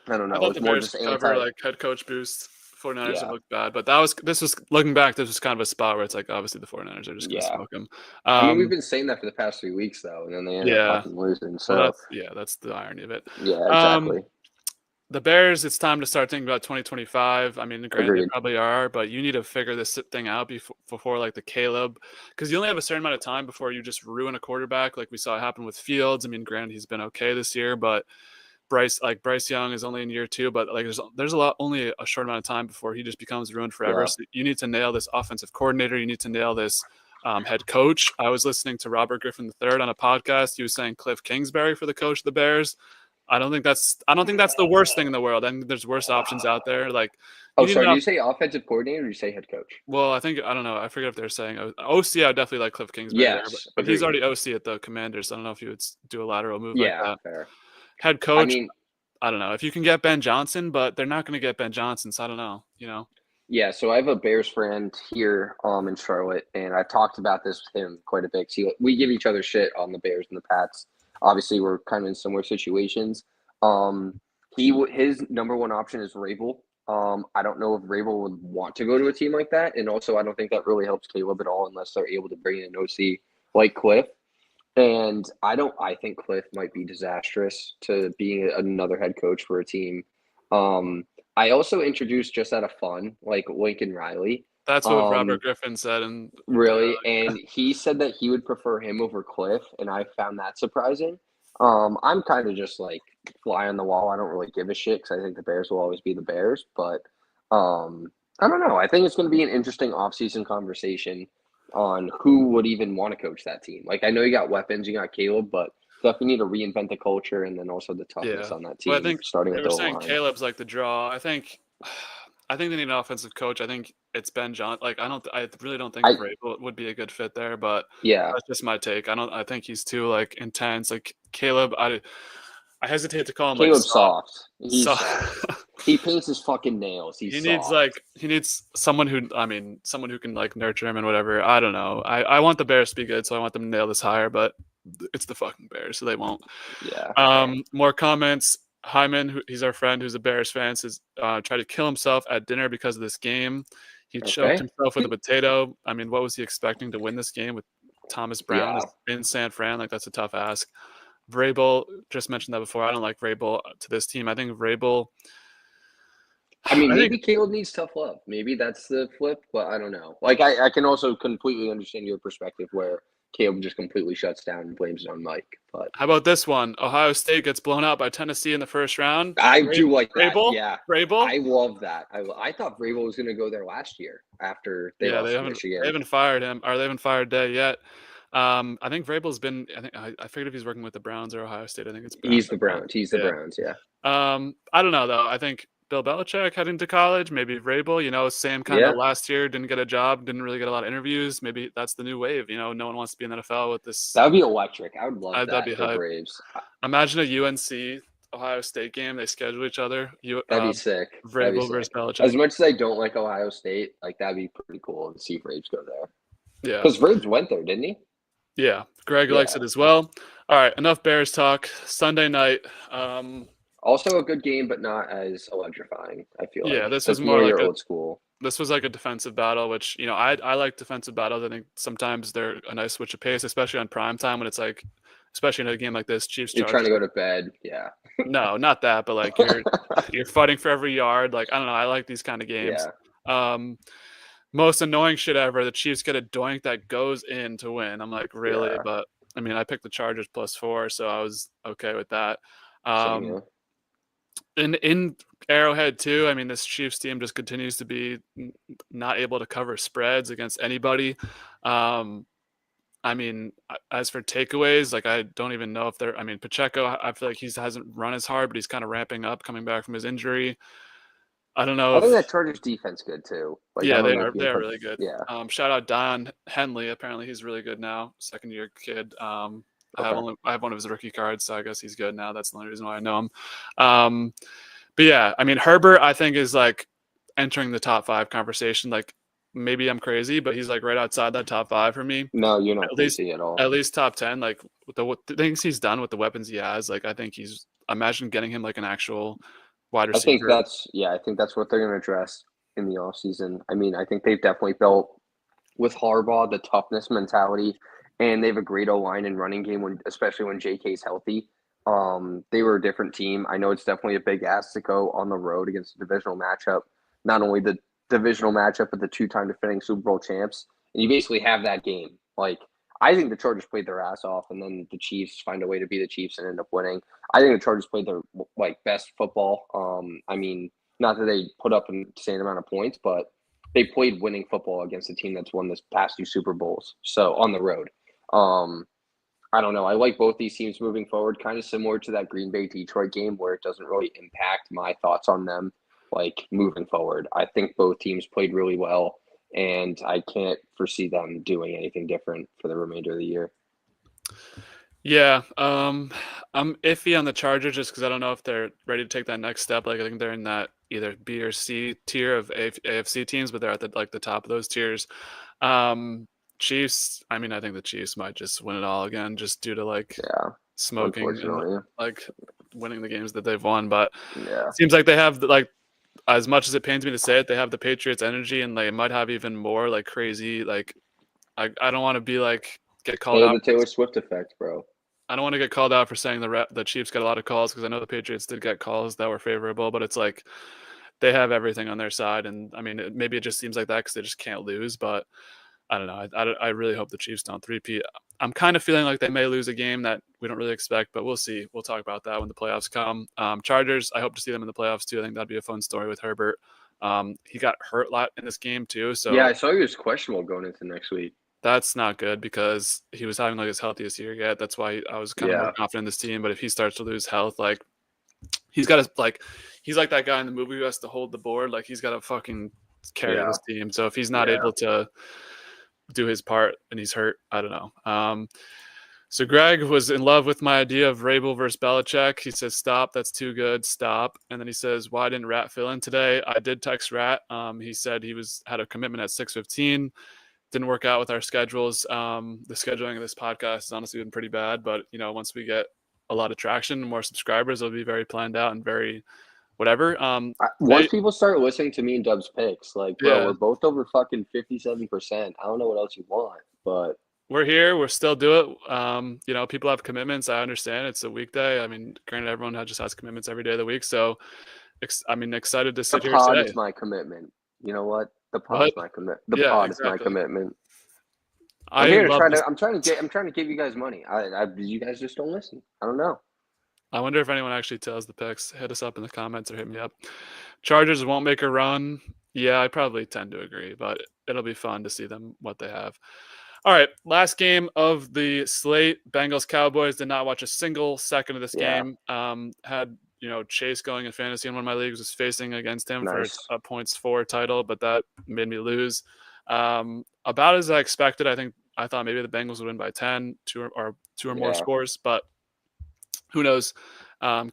I don't know, I it thought was the more Bears just cover, anti. like head coach boost. 49ers have Yeah, looked bad, but this was looking back. This was kind of a spot where it's like obviously the 49ers are just going to yeah. smoke them. I mean, we've been saying that for the past 3 weeks, though, and then they end up Yeah. fucking losing. Well, So that's the irony of it. yeah, exactly. The Bears, it's time to start thinking about 2025. I mean, granted, they Agreed. probably are, but you need to figure this thing out before like the Caleb, because you only have a certain amount of time before you just ruin a quarterback, like we saw happen with Fields. I mean, granted, he's been okay this year, but Bryce Young is only in year 2, but like there's only a short amount of time before he just becomes ruined forever. Yeah. So you need to nail this offensive coordinator. You need to nail this head coach. I was listening to Robert Griffin III on a podcast. He was saying Cliff Kingsbury for the coach of the Bears. I don't think that's the worst thing in the world. I think there's worse options out there. Like, Oh, sorry. Did you say offensive coordinator or did you say head coach? well, I don't know. I forget if they're saying OC. I would definitely like Cliff Kingsbury Yes, there, but he's agreed. already OC at the Commanders. So I don't know if you would do a lateral move Yeah, like that. fair. Head coach. I mean, I don't know if you can get Ben Johnson, but they're not going to get Ben Johnson. So I don't know. You know. yeah. So I have a Bears friend here, in Charlotte, and I've talked about this with him quite a bit. We give each other shit on the Bears and the Pats. Obviously, we're kind of in similar situations. His number one option is Rabel. I don't know if Rabel would want to go to a team like that, and also I don't think that really helps Caleb at all unless they're able to bring in an OC like Cliff. And I think Cliff might be disastrous to being another head coach for a team. I also introduced just out of fun, like Lincoln Riley. That's what Robert Griffin said, and Really, and he said that he would prefer him over Cliff, and I found that surprising. I'm kind of just like fly on the wall. I don't really give a shit because I think the Bears will always be the Bears. But I don't know. I think it's going to be an interesting offseason conversation on who would even want to coach that team. Like I know you got weapons, you got Caleb, but definitely need to reinvent the culture and then also the toughness on that team. Well, I think starting they at were the saying line. Caleb's like the draw. I think they need an offensive coach. I think it's Ben John. Like I really don't think Vrabel would be a good fit there. But Yeah, that's just my take. I think he's too like intense. Like Caleb, I hesitate to call him Caleb's like soft. He's soft. soft. He paints his fucking nails. He needs someone who can like nurture him and whatever. I don't know. I want the Bears to be good, so I want them to nail this higher, but it's the fucking Bears, so they won't. Yeah. More comments. Hyman, he's our friend who's a Bears fan, says tried to kill himself at dinner because of this game. He choked himself with a potato. I mean, what was he expecting to win this game with Thomas Brown in San Fran? Like that's a tough ask. Vrabel, just mentioned that before. I don't like Vrabel to this team. I think Vrabel. I mean, I think maybe Caleb needs tough love. Maybe that's the flip, but I don't know. Like, I can also completely understand your perspective where Caleb just completely shuts down and blames it on Mike. But how about this one? Ohio State gets blown out by Tennessee in the first round. I do like that. Vrabel, Yeah, Vrabel. I love that. I thought Vrabel was going to go there last year after they Yeah, lost to Michigan. they haven't fired him, or they haven't fired Day yet. I think Vrabel's been. I figured if he's working with the Browns or Ohio State, I think it's He's the Browns. He's the Yeah. Browns. Yeah. I don't know though. I think Bill Belichick heading to college, maybe Vrabel. Same kind of last year, didn't get a job, didn't really get a lot of interviews. Maybe that's the new wave. No one wants to be in the NFL with this. That would be electric. I would love that'd that be for hype. Braves. Imagine a UNC Ohio State game. They schedule each other. That'd be sick. Vrabel versus Belichick. As much as I don't like Ohio State, like that'd be pretty cool to see Braves go there. Yeah, because Braves went there, didn't he? Yeah, Greg likes it as well. All right, enough Bears talk. Sunday night. Also a good game, but not as electrifying. I feel like. Yeah, this was more like your old school. This was like a defensive battle, which I like defensive battles. I think sometimes they're a nice switch of pace, especially on prime time when it's like, especially in a game like this, Chiefs. You're trying to go to bed, yeah. No, not that, but like you're fighting for every yard. Like I don't know, I like these kind of games. Yeah. Most annoying shit ever. The Chiefs get a doink that goes in to win. I'm like, really? Yeah. But I mean, I picked the Chargers +4, so I was okay with that. In Arrowhead too, I mean, this Chiefs team just continues to be not able to cover spreads against anybody. I mean, as for takeaways, like I don't even know if they're. I mean, Pacheco, I feel like he hasn't run as hard, but he's kind of ramping up, coming back from his injury. I don't know. I think that Chargers defense good too. Like, yeah, they are really good. Yeah. Shout out Don Henley. Apparently, he's really good now. Second year kid. I have one of his rookie cards, so I guess he's good now. That's the only reason why I know him. But yeah, I mean, Herbert, I think is like entering the top 5 conversation. Like maybe I'm crazy, but he's like right outside that top 5 for me. No, you're not crazy at all. At least top 10. Like with the things he's done with the weapons he has, like I think imagine getting him like an actual wide receiver. I think that's what they're going to address in the offseason. I mean, I think they've definitely built with Harbaugh the toughness mentality, and they have a great O-line and running game especially when JK's healthy. They were a different team. I know it's definitely a big ask to go on the road against a divisional matchup. Not only the divisional matchup, but the 2-time defending Super Bowl champs. And you basically have that game. Like, I think the Chargers played their ass off, and then the Chiefs find a way to be the Chiefs and end up winning. I think the Chargers played their best football. I mean, not that they put up an insane amount of points, but they played winning football against a team that's won this past 2 Super Bowls. So on the road. I don't know. I like both these teams moving forward, kind of similar to that Green Bay Detroit game where it doesn't really impact my thoughts on them moving forward. I think both teams played really well, and I can't foresee them doing anything different for the remainder of the year. Yeah, I'm iffy on the Chargers just because I don't know if they're ready to take that next step. Like I think they're in that either B or C tier of AFC teams, but they're at the top of those tiers. Chiefs, I mean, I think the Chiefs might just win it all again just due to smoking and winning the games that they've won. But it seems like they have as much as it pains me to say it, they have the Patriots energy, and they might have even more crazy. I don't want to be get called out. The Taylor Swift effect, bro. I don't want to get called out for saying the Chiefs got a lot of calls because I know the Patriots did get calls that were favorable, but it's they have everything on their side, and I mean maybe it just seems like that because they just can't lose, but. I don't know. I really hope the Chiefs don't three-peat. I'm kind of feeling like they may lose a game that we don't really expect, but we'll see. We'll talk about that when the playoffs come. Chargers, I hope to see them in the playoffs too. I think that'd be a fun story with Herbert. He got hurt a lot in this game too. So yeah, I saw he was questionable going into next week. That's not good because he was having his healthiest year yet. That's why I was kind of more confident in this team. But if he starts to lose health, he's got to he's like that guy in the movie who has to hold the board. He's got to fucking carry this team. So if he's not able to do his part and he's hurt, I don't know. So Greg was in love with my idea of Vrabel versus Belichick. He says, stop, that's too good, stop. And then he says, why didn't Rat fill in today? I did text Rat. He said he had a commitment at 6:15. Didn't work out with our schedules. The scheduling of this podcast has honestly been pretty bad, but once we get a lot of traction and more subscribers, it'll be very planned out and very whatever. Once people start listening to me and Dub's picks, bro, we're both over fucking 57%. I don't know what else you want, but we're here. We're still do it. You know, people have commitments. I understand it's a weekday. I mean, granted, everyone just has commitments every day of the week. So, I mean, excited to The sit here pod today. is my commitment. You know what? The What? pod's my commit. The Yeah, pod is my exactly. commitment. I'm I here to love try this. to. I'm trying to give you guys money. You guys just don't listen. I don't know. I wonder if anyone actually tells the picks. Hit us up in the comments or hit me up. Chargers won't make a run. Yeah, I probably tend to agree, but it'll be fun to see them what they have. All right, last game of the slate. Bengals Cowboys. Did not watch a single second of this Yeah, game. Had Chase going in fantasy in one of my leagues, was facing against him for nice. a points for title, but that made me lose. About as I expected. I thought maybe the Bengals would win by 10, two or more Yeah. scores, but who knows?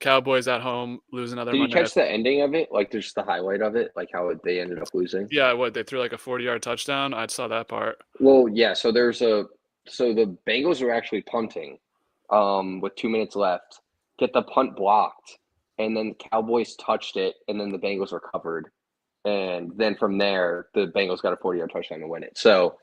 Cowboys at home lose another Did you Monday night. catch the ending of it? Like, there's the highlight of it, like how they ended up losing. Yeah, what they threw like a 40-yard touchdown. I saw that part. Well, yeah. So the Bengals were actually punting, with 2 minutes left. Get the punt blocked, and then the Cowboys touched it, and then the Bengals recovered, and then from there the Bengals got a 40-yard touchdown to win it. So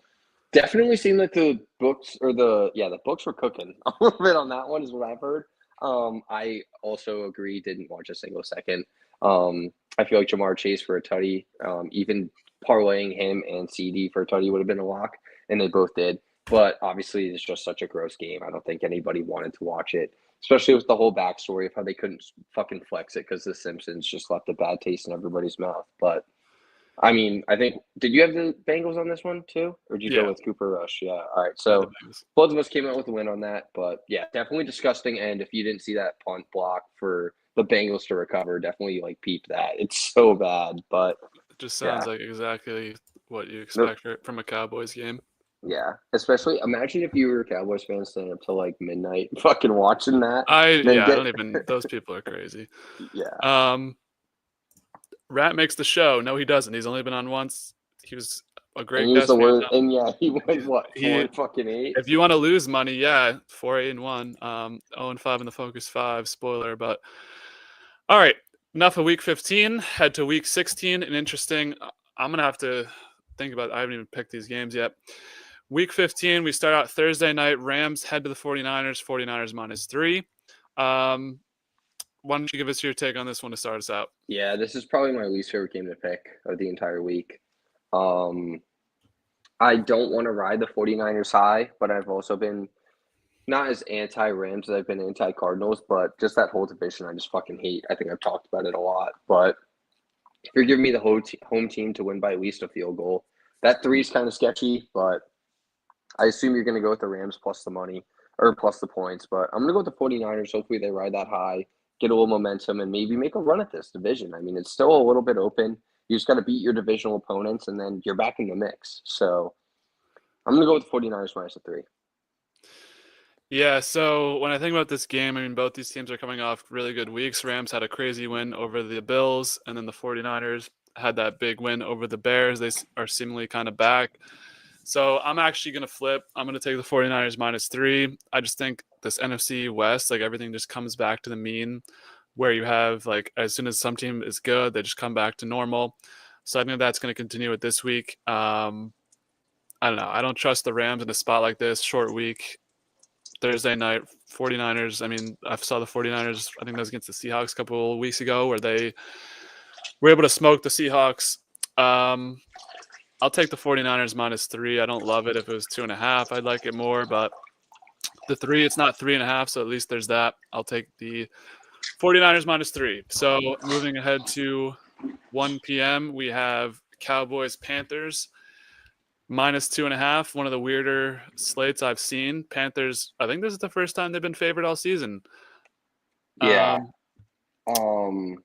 definitely seemed like the books or the books were cooking a little bit on that one is what I've heard. I also agree, didn't watch a single second. I feel like Jamar Chase for a tutty, even parlaying him and CD for a tutty would have been a lock, and they both did. But obviously, it's just such a gross game. I don't think anybody wanted to watch it, especially with the whole backstory of how they couldn't fucking flex it because the Simpsons just left a bad taste in everybody's mouth. But I mean, I think did you have the Bengals on this one too, or did you go Yeah, with Cooper Rush? Yeah. All right. yeah, the So Bengals. both of us came out with a win on that, but yeah, definitely disgusting. And if you didn't see that punt block for the Bengals to recover, definitely like peep that. It's so bad, but It just yeah, sounds like exactly what you the, expect from a Cowboys game. yeah. Especially imagine if you were a Cowboys fan staying up till like midnight, fucking watching that, then I get don't even. Those people are crazy. yeah. Um, Rat makes the show. No, he doesn't. He's only been on once. He was a And great use the guest. word, and yeah, he went He's, what he 4-8. if you want to lose money, yeah, 4-8-1, 0-5 in the Focus 5. Spoiler, but all right. Enough of Week 15. Head to Week 16. And interesting. I'm gonna have to think about. I haven't even picked these games yet. Week 15. We start out Thursday night. Rams head to the 49ers. 49ers -3. Why don't you give us your take on this one to start us out? Yeah, this is probably my least favorite game to pick of the entire week. Um, I don't want to ride the 49ers high, but I've also been not as anti-Rams as I've been anti-Cardinals, but just that whole division I just fucking hate. I think I've talked about it a lot, but if you're giving me the home team to win by at least a field goal, that three is kind of sketchy, but I assume you're going to go with the Rams plus the money or plus the points, but I'm going to go with the 49ers. Hopefully they ride that high, get a little momentum, and maybe make a run at this division. I mean, it's still a little bit open. You just got to beat your divisional opponents, and then you're back in the mix. So I'm going to go with the 49ers -3. Yeah, so when I think about this game, I mean, both these teams are coming off really good weeks. Rams had a crazy win over the Bills, and then the 49ers had that big win over the Bears. They are seemingly kind of back. So I'm actually going to flip. I'm going to take the 49ers -3. I just think this NFC West, like everything just comes back to the mean where you have, like, as soon as some team is good, they just come back to normal. So I think that's going to continue with this week. I don't know. I don't trust the Rams in a spot like this, short week. Thursday night, 49ers. I mean, I saw the 49ers, I think that was against the Seahawks a couple of weeks ago, where they were able to smoke the Seahawks. I'll take the 49ers -3. I don't love it. If it was 2.5, I'd like it more, but the 3, it's not 3.5, so at least there's that. I'll take the 49ers -3. So moving ahead to 1 p.m., we have Cowboys Panthers. -2.5, one of the weirder slates I've seen. Panthers, I think this is the first time they've been favored all season. Yeah. Um,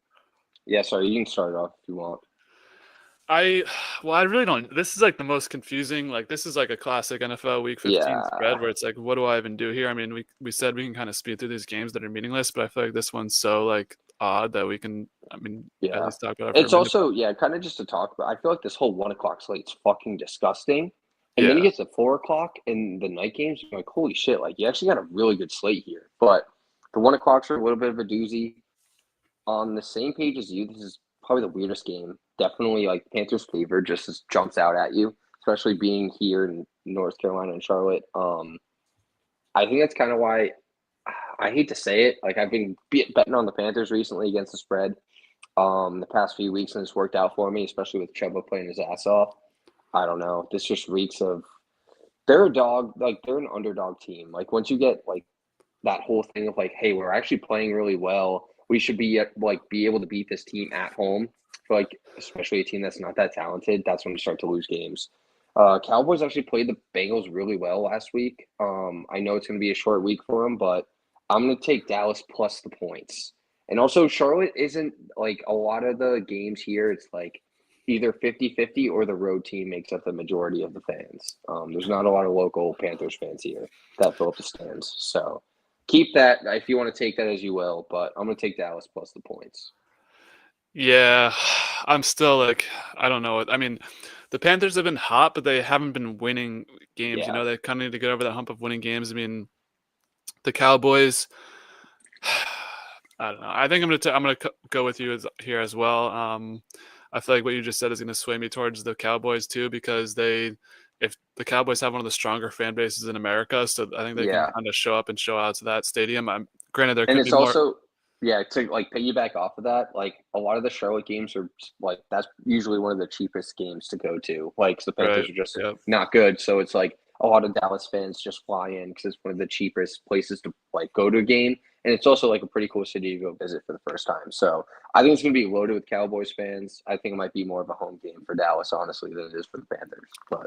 Yeah, sorry, you can start off if you want. I really don't. This is like the most confusing. Like, this is like a classic NFL Week 15 Yeah. spread where it's like, what do I even do here? I mean, we said we can kind of speed through these games that are meaningless, but I feel like this one's so like odd that we can, I mean, at Yeah. least talk about it for a It's minute. also, yeah, kind of just to talk about. I feel like this whole 1 o'clock slate's fucking disgusting. And then Yeah, you get to 4 o'clock in the night games, you're like, holy shit, like you actually got a really good slate here. But the 1 o'clocks are a little bit of a doozy. On the same page as you, this is probably the weirdest game. Definitely like Panthers favor just as jumps out at you, especially being here in North Carolina and Charlotte. I think that's kind of why I hate to say it. Like I've been betting on the Panthers recently against the spread the past few weeks, and it's worked out for me, especially with Chuba playing his ass off. I don't know. This just reeks of they're a dog, like they're an underdog team. Like once you get like that whole thing of like, hey, we're actually playing really well. We should be be able to beat this team at home. For like especially a team that's not that talented, that's when you start to lose games. Cowboys actually played the Bengals really well last week. I know it's going to be a short week for them, but I'm going to take Dallas plus the points. And also, Charlotte isn't like a lot of the games here. It's like either 50-50 or the road team makes up the majority of the fans. There's not a lot of local Panthers fans here that fill up the stands. So keep that if you want to take that as you will, but I'm going to take Dallas plus the points. Yeah, I'm still like, I don't know. I mean, the Panthers have been hot, but they haven't been winning games. Yeah. You know, they kind of need to get over that hump of winning games. I mean, the Cowboys, I don't know. I think I'm gonna go with you here as well. I feel like what you just said is going to sway me towards the Cowboys too, because if the Cowboys have one of the stronger fan bases in America, so I think they can kind of show up and show out to that stadium. Granted, there could And be it's more. also to like piggyback off of that, like a lot of the Charlotte games are like that's usually one of the cheapest games to go to. Like the Panthers Right. are just Yep. not good, so it's like a lot of Dallas fans just fly in because it's one of the cheapest places to like go to a game, and it's also like a pretty cool city to go visit for the first time. So I think it's going to be loaded with Cowboys fans. I think it might be more of a home game for Dallas, honestly, than it is for the Panthers. But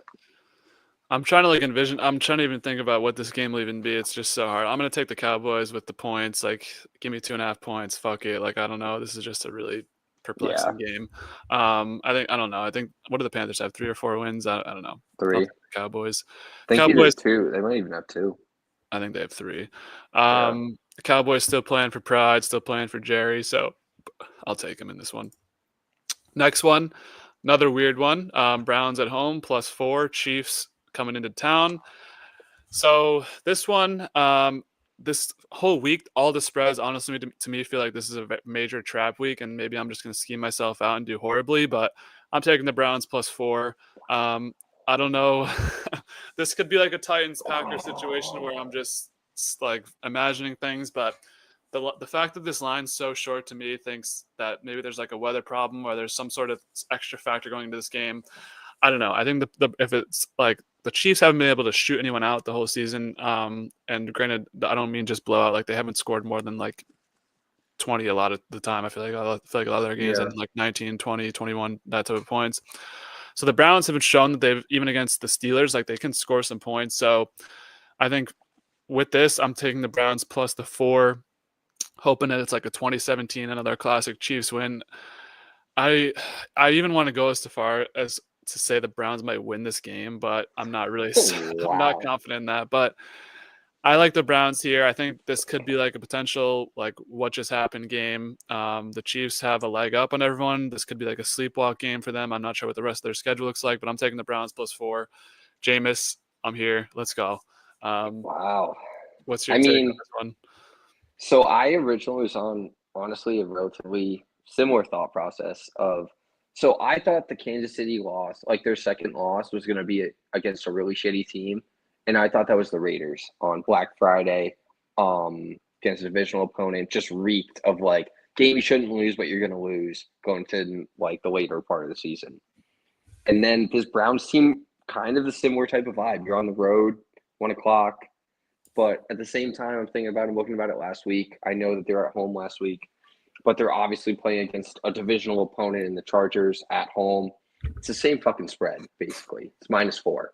I'm trying to envision. I'm trying to even think about what this game will even be. It's just so hard. I'm gonna take the Cowboys with the points. Like, give me 2.5 points. Fuck it. Like, I don't know. This is just a really perplexing game. I don't know. I think what do the Panthers have? 3 or 4 wins? I don't know. 3. The Cowboys. I think Cowboys. 2. They might even have 2. I think they have 3. Yeah. The Cowboys still playing for pride, still playing for Jerry. So I'll take them in this one. Next one, another weird one. Browns at home +4. Chiefs coming into town. So this one, this whole week, all the spreads, honestly, to me, feel like this is a major trap week, and maybe I'm just going to scheme myself out and do horribly, but I'm taking the Browns +4. I don't know. This could be like a Titans-Packers situation where I'm just like imagining things, but the fact that this line's so short to me thinks that maybe there's like a weather problem or there's some sort of extra factor going into this game. I don't know. I think if it's like the Chiefs haven't been able to shoot anyone out the whole season, and granted, I don't mean just blowout. Like they haven't scored more than like 20 a lot of the time. I feel like a lot of their games end like 19, 20, 21, that type of points. So the Browns haven't shown that they've, even against the Steelers, like they can score some points. So I think with this, I'm taking the Browns plus the 4, hoping that it's like a 2017, another classic Chiefs win. I even want to go as far as to say the Browns might win this game, but I'm not really I'm not confident in that. But I like the Browns here. I think this could be like a potential like what just happened game. The Chiefs have a leg up on everyone. This could be like a sleepwalk game for them. I'm not sure what the rest of their schedule looks like, but I'm taking the Browns +4. Jameis, I'm here. Let's go. Wow. What's your take on this one? So I originally was on, honestly, a relatively similar thought process of, so I thought the Kansas City loss, like their second loss, was going to be against a really shitty team. And I thought that was the Raiders on Black Friday against a divisional opponent, just reeked of like, game you shouldn't lose, but you're going to lose going to like the later part of the season. And then this Browns team, kind of the similar type of vibe. You're on the road, 1 o'clock. But at the same time, I'm thinking about it, looking about it last week. I know that they're at home last week, but they're obviously playing against a divisional opponent in the Chargers at home. It's the same fucking spread, basically. It's -4.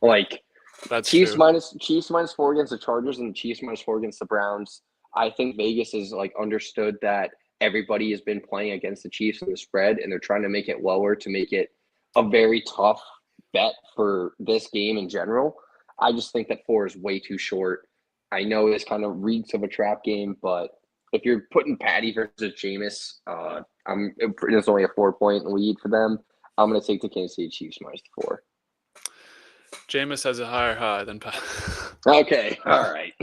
Like that's Chiefs true. -4 against the Chargers and the Chiefs -4 against the Browns. I think Vegas has like understood that everybody has been playing against the Chiefs in the spread, and they're trying to make it lower to make it a very tough bet for this game in general. I just think that 4 is way too short. I know this kind of reeks of a trap game, but if you're putting Patty versus Jameis, there's only a 4-point lead for them. I'm going to take the Kansas City Chiefs -4. Jameis has a higher high than Pat. Okay, all right.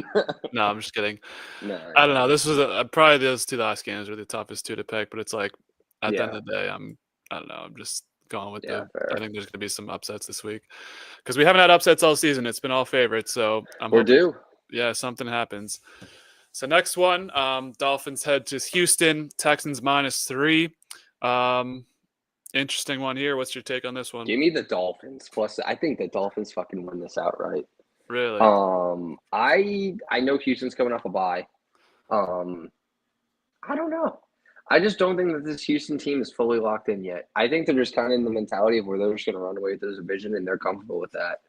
No, I'm just kidding. No, I don't know. This was probably those 2 last games were the toughest 2 to pick, but it's like at the end of the day, I don't know. I'm just going with Yeah, I fair. think there's going to be some upsets this week because we haven't had upsets all season. It's been all favorites. So I'm We're hoping, due. yeah, something happens. So next one, Dolphins head to Houston, Texans -3. Interesting one here. What's your take on this one? Give me the Dolphins. Plus, I think the Dolphins fucking win this outright. Really? I know Houston's coming off a bye. I don't know. I just don't think that this Houston team is fully locked in yet. I think they're just kind of in the mentality of where they're just going to run away with the division, and they're comfortable with that.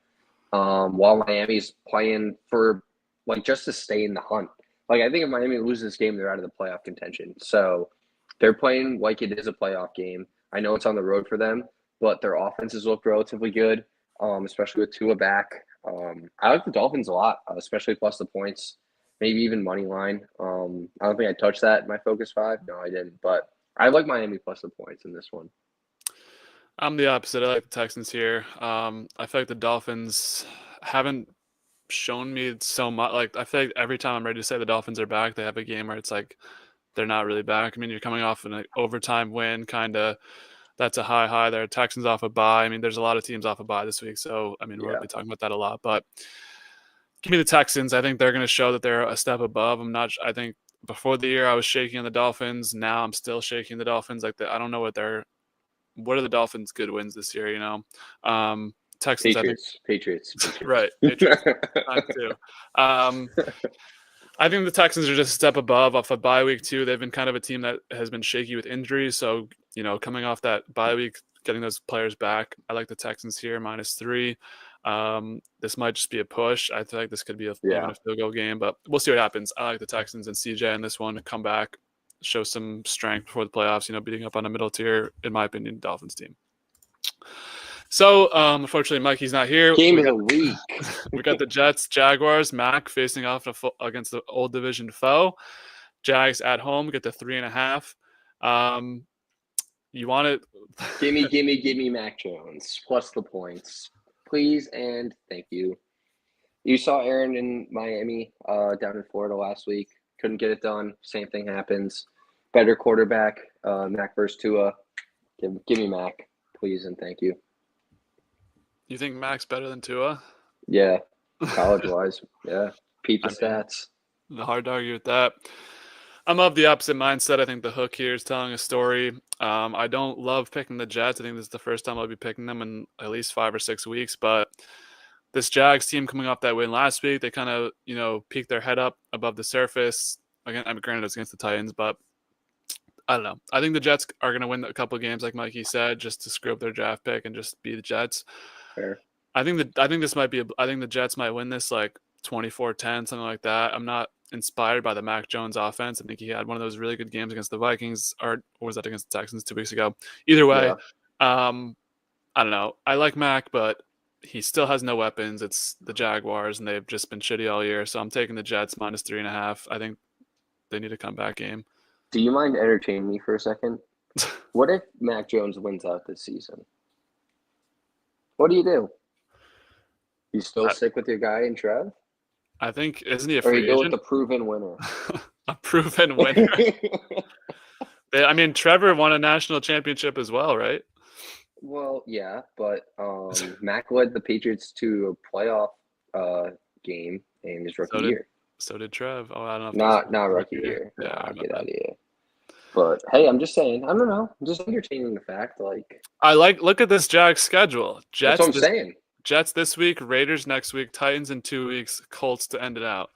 While Miami's playing for just to stay in the hunt. I think if Miami loses this game, they're out of the playoff contention. So they're playing like it is a playoff game. I know it's on the road for them, but their offenses look relatively good, especially with Tua back. I like the Dolphins a lot, especially plus the points, maybe even money line. I don't think I touched that in my Focus 5. No, I didn't. But I like Miami plus the points in this one. I'm the opposite. I like the Texans here. I feel like the Dolphins haven't shown me so much. I feel like every time I'm ready to say the Dolphins are back, they have a game where it's like they're not really back. I mean, you're coming off an overtime win, kind of. That's a high there. Texans off a bye. I mean, there's a lot of teams off a bye this week, so I mean, we'll be talking about that a lot. But give me the Texans. I think they're going to show that they're a step above. I think before the year I was shaking on the Dolphins. Now I'm still shaking the Dolphins. I don't know what are the Dolphins' good wins this year? Texans, Patriots. Right. Patriots. Too. I think the Texans are just a step above off a bye week too. They've been kind of a team that has been shaky with injuries. So, coming off that bye week, getting those players back, I like the Texans here -3. This might just be a push. I feel like this could be even a field goal game, but we'll see what happens. I like the Texans and CJ in this one to come back, show some strength before the playoffs, beating up on a middle tier, in my opinion, Dolphins team. So, unfortunately, Mikey's not here. Game of the week. We got the Jets, Jaguars, Mac facing off against the old division foe. Jags at home get the 3.5. You want it? Give me Mac Jones plus the points, please and thank you. You saw Aaron in Miami, down in Florida last week. Couldn't get it done. Same thing happens. Better quarterback, Mac versus Tua. Give me Mac, please and thank you. You think Mac's better than Tua? Yeah, college-wise. Yeah, peep the stats. Hard to argue with that. I'm of the opposite mindset. I think the hook here is telling a story. I don't love picking the Jets. I think this is the first time I'll be picking them in at least 5 or 6 weeks. But this Jags team coming off that win last week, they kind of, peeked their head up above the surface. Again, granted it's against the Titans, but I don't know. I think the Jets are going to win a couple of games, like Mikey said, just to screw up their draft pick and just be the Jets. Fair. I think the Jets might win this 24-10, something like that. I'm not inspired by the Mac Jones offense. I think he had one of those really good games against the Vikings, or was that against the Texans 2 weeks ago? Either way, I don't know. I like Mac, but he still has no weapons. It's the Jaguars, and they've just been shitty all year. So I'm taking the Jets -3.5. I think they need a comeback game. Do you mind entertaining me for a second? What if Mac Jones wins out this season? What do you do? You still stick with your guy in Trev? I think, isn't he a free agent? Or you go with the proven winner? A proven winner. I mean, Trevor won a national championship as well, right? Well, yeah, but Mac led the Patriots to a playoff game in his rookie year. So did Trev. Oh, I don't know. Not rookie year. Yeah, I'll get out of here. But hey, I'm just saying. I don't know. I'm just entertaining the fact. Look at this Jags schedule. Jets. That's what I'm saying. Jets this week, Raiders next week, Titans in 2 weeks, Colts to end it out.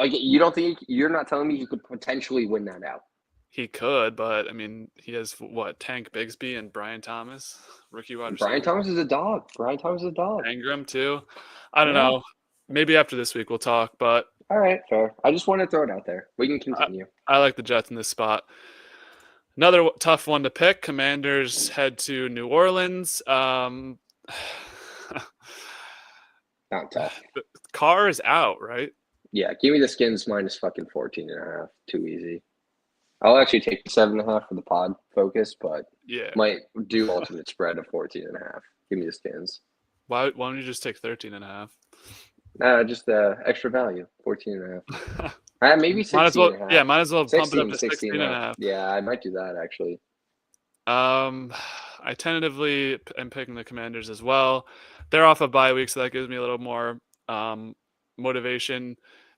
You don't think you're not telling me you could potentially win that out? He could, but I mean, he has Tank Bigsby and Brian Thomas, rookie wide receiver. Brian Thomas is a dog. Ingram too. I don't know. Maybe after this week we'll talk, but all right, fair. I just want to throw it out there. We can continue. I like the Jets in this spot. Another tough one to pick. Commanders head to New Orleans. Not tough. Carr is out, right? Yeah, give me the Skins -14.5. Too easy. I'll actually take the 7.5 for the pod focus, but might do ultimate spread of 14.5. Give me the Skins. Why don't you just take 13.5? Just the extra value, 14.5. Maybe 16.5. Might as well pump it up to 16.5. Yeah, I might do that actually. I tentatively am picking the Commanders as well. They're off a bye week, so that gives me a little more motivation.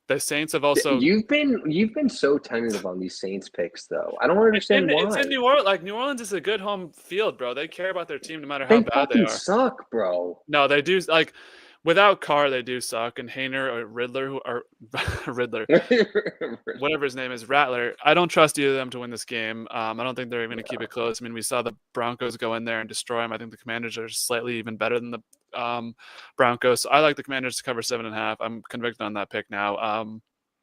The Saints have also You've been so tentative on these Saints picks, though. I don't understand it's in why. New Orleans. Like New Orleans is a good home field, bro. They care about their team no matter how They bad they fucking are. suck, bro. No, they do. Like without Carr, they do suck. And Hayner or Riddler, who are Riddler, whatever his name is, Rattler. I don't trust either of them to win this game. I don't think they're even going to keep it close. I mean, we saw the Broncos go in there and destroy them. I think the Commanders are slightly even better than the Broncos. So I like the Commanders to cover 7.5. I'm convicted on that pick now.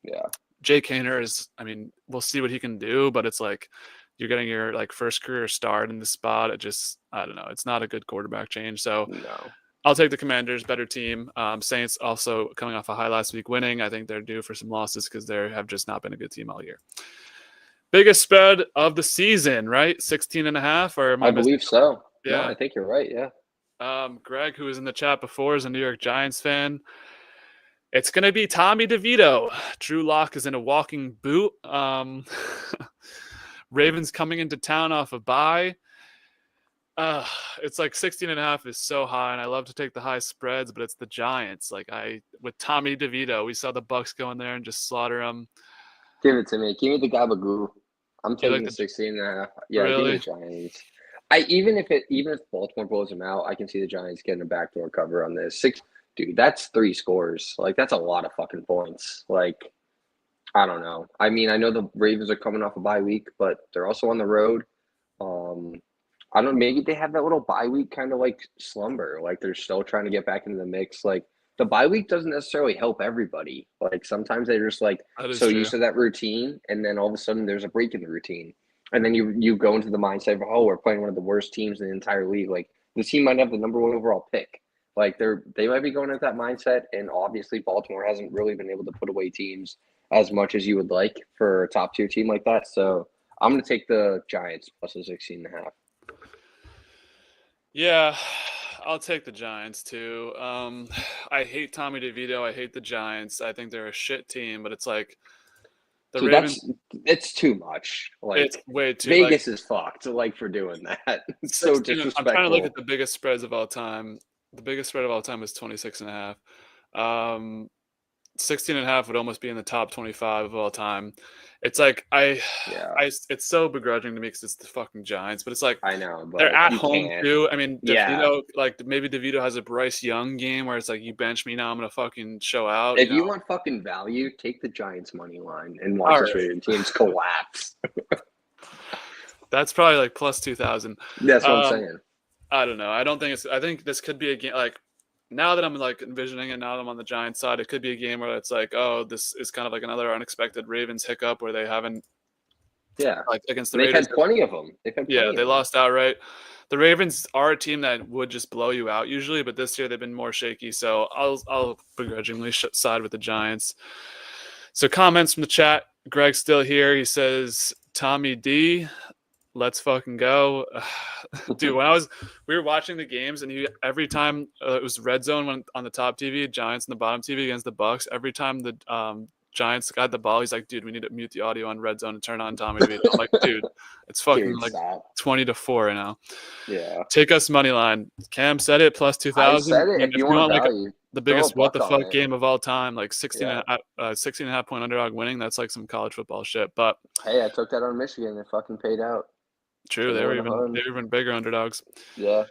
Yeah. Jake Hayner is, I mean, we'll see what he can do, but it's like you're getting your like first career start in the spot. It just, I don't know. It's not a good quarterback change. So No. I'll take the Commanders, better team. Saints also coming off a high last week winning. I think they're due for some losses because they have just not been a good team all year. Biggest spread of the season, right? 16.5 or I believe so. Yeah. No, I think you're right. Yeah. Greg, who was in the chat before, is a New York Giants fan. It's going to be Tommy DeVito. Drew Lock is in a walking boot. Ravens coming into town off a bye. It's like 16.5 is so high, and I love to take the high spreads, but it's the Giants. With Tommy DeVito, we saw the Bucks go in there and just slaughter them. Give it to me. Give me the Gabagoo. I'm taking like the the- 16.5. Yeah, Really? give me the Giants. Even if Baltimore blows them out, I can see the Giants getting a backdoor cover on this. Dude, that's 3 scores. Like, that's a lot of fucking points. Like, I don't know. I mean, I know the Ravens are coming off a bye week, but they're also on the road. I don't know, maybe they have that little bye week kind of like slumber. Like, they're still trying to get back into the mix. Like, the bye week doesn't necessarily help everybody. Like, sometimes they're just like so used to that routine, and then all of a sudden there's a break in the routine. And then you go into the mindset of, oh, we're playing one of the worst teams in the entire league. Like, the team might have the number 1 overall pick. Like, they might be going into that mindset, and obviously Baltimore hasn't really been able to put away teams as much as you would like for a top tier team like that. So I'm going to take the Giants plus a 16.5. Yeah, I'll take the Giants too. I hate Tommy DeVito. I hate the Giants. I think they're a shit team, but it's like the Ravens. It's too much. Like, It's way too. Vegas is fucked. Like, for doing that. It's so disrespectful. I'm trying to look at the biggest spreads of all time. The biggest spread of all time was 26.5. 16.5 would almost be in the top 25 of all time. It's like it's so begrudging to me because it's the fucking Giants, but it's like I know, but they're at you home can't. too. I mean, Yeah. DeVito, like maybe DeVito has a Bryce Young game where it's like you bench me now, I'm gonna fucking show out. If you want fucking value, take the Giants money line and watch All this Ravens teams collapse. That's probably like plus 2,000. That's what I'm saying. I don't know. I think this could be a game like now that I'm like envisioning it, now that I'm on the Giants side, it could be a game where it's like, oh, this is kind of like another unexpected Ravens hiccup where they haven't like against the They've Raiders. Had plenty of them. They lost outright. The Ravens are a team that would just blow you out usually, but this year they've been more shaky. So I'll begrudgingly side with the Giants. So comments from the chat. Greg's still here. He says, Tommy D, let's fucking go. Dude, we were watching the games and every time it was red zone on the top TV, Giants on the bottom TV against the Bucks. Every time the Giants got the ball, he's like, dude, we need to mute the audio on red zone and turn on Tommy DeVito. I'm like, dude, it's fucking like 20-4 right now. Yeah. Take us money line. Cam said it plus 2,000. I said it. If you want value, the biggest what the fuck game of all time, like 16.5 point underdog winning, that's like some college football shit. But hey, I took that on Michigan. It fucking paid out. True, they were even bigger underdogs. Yeah.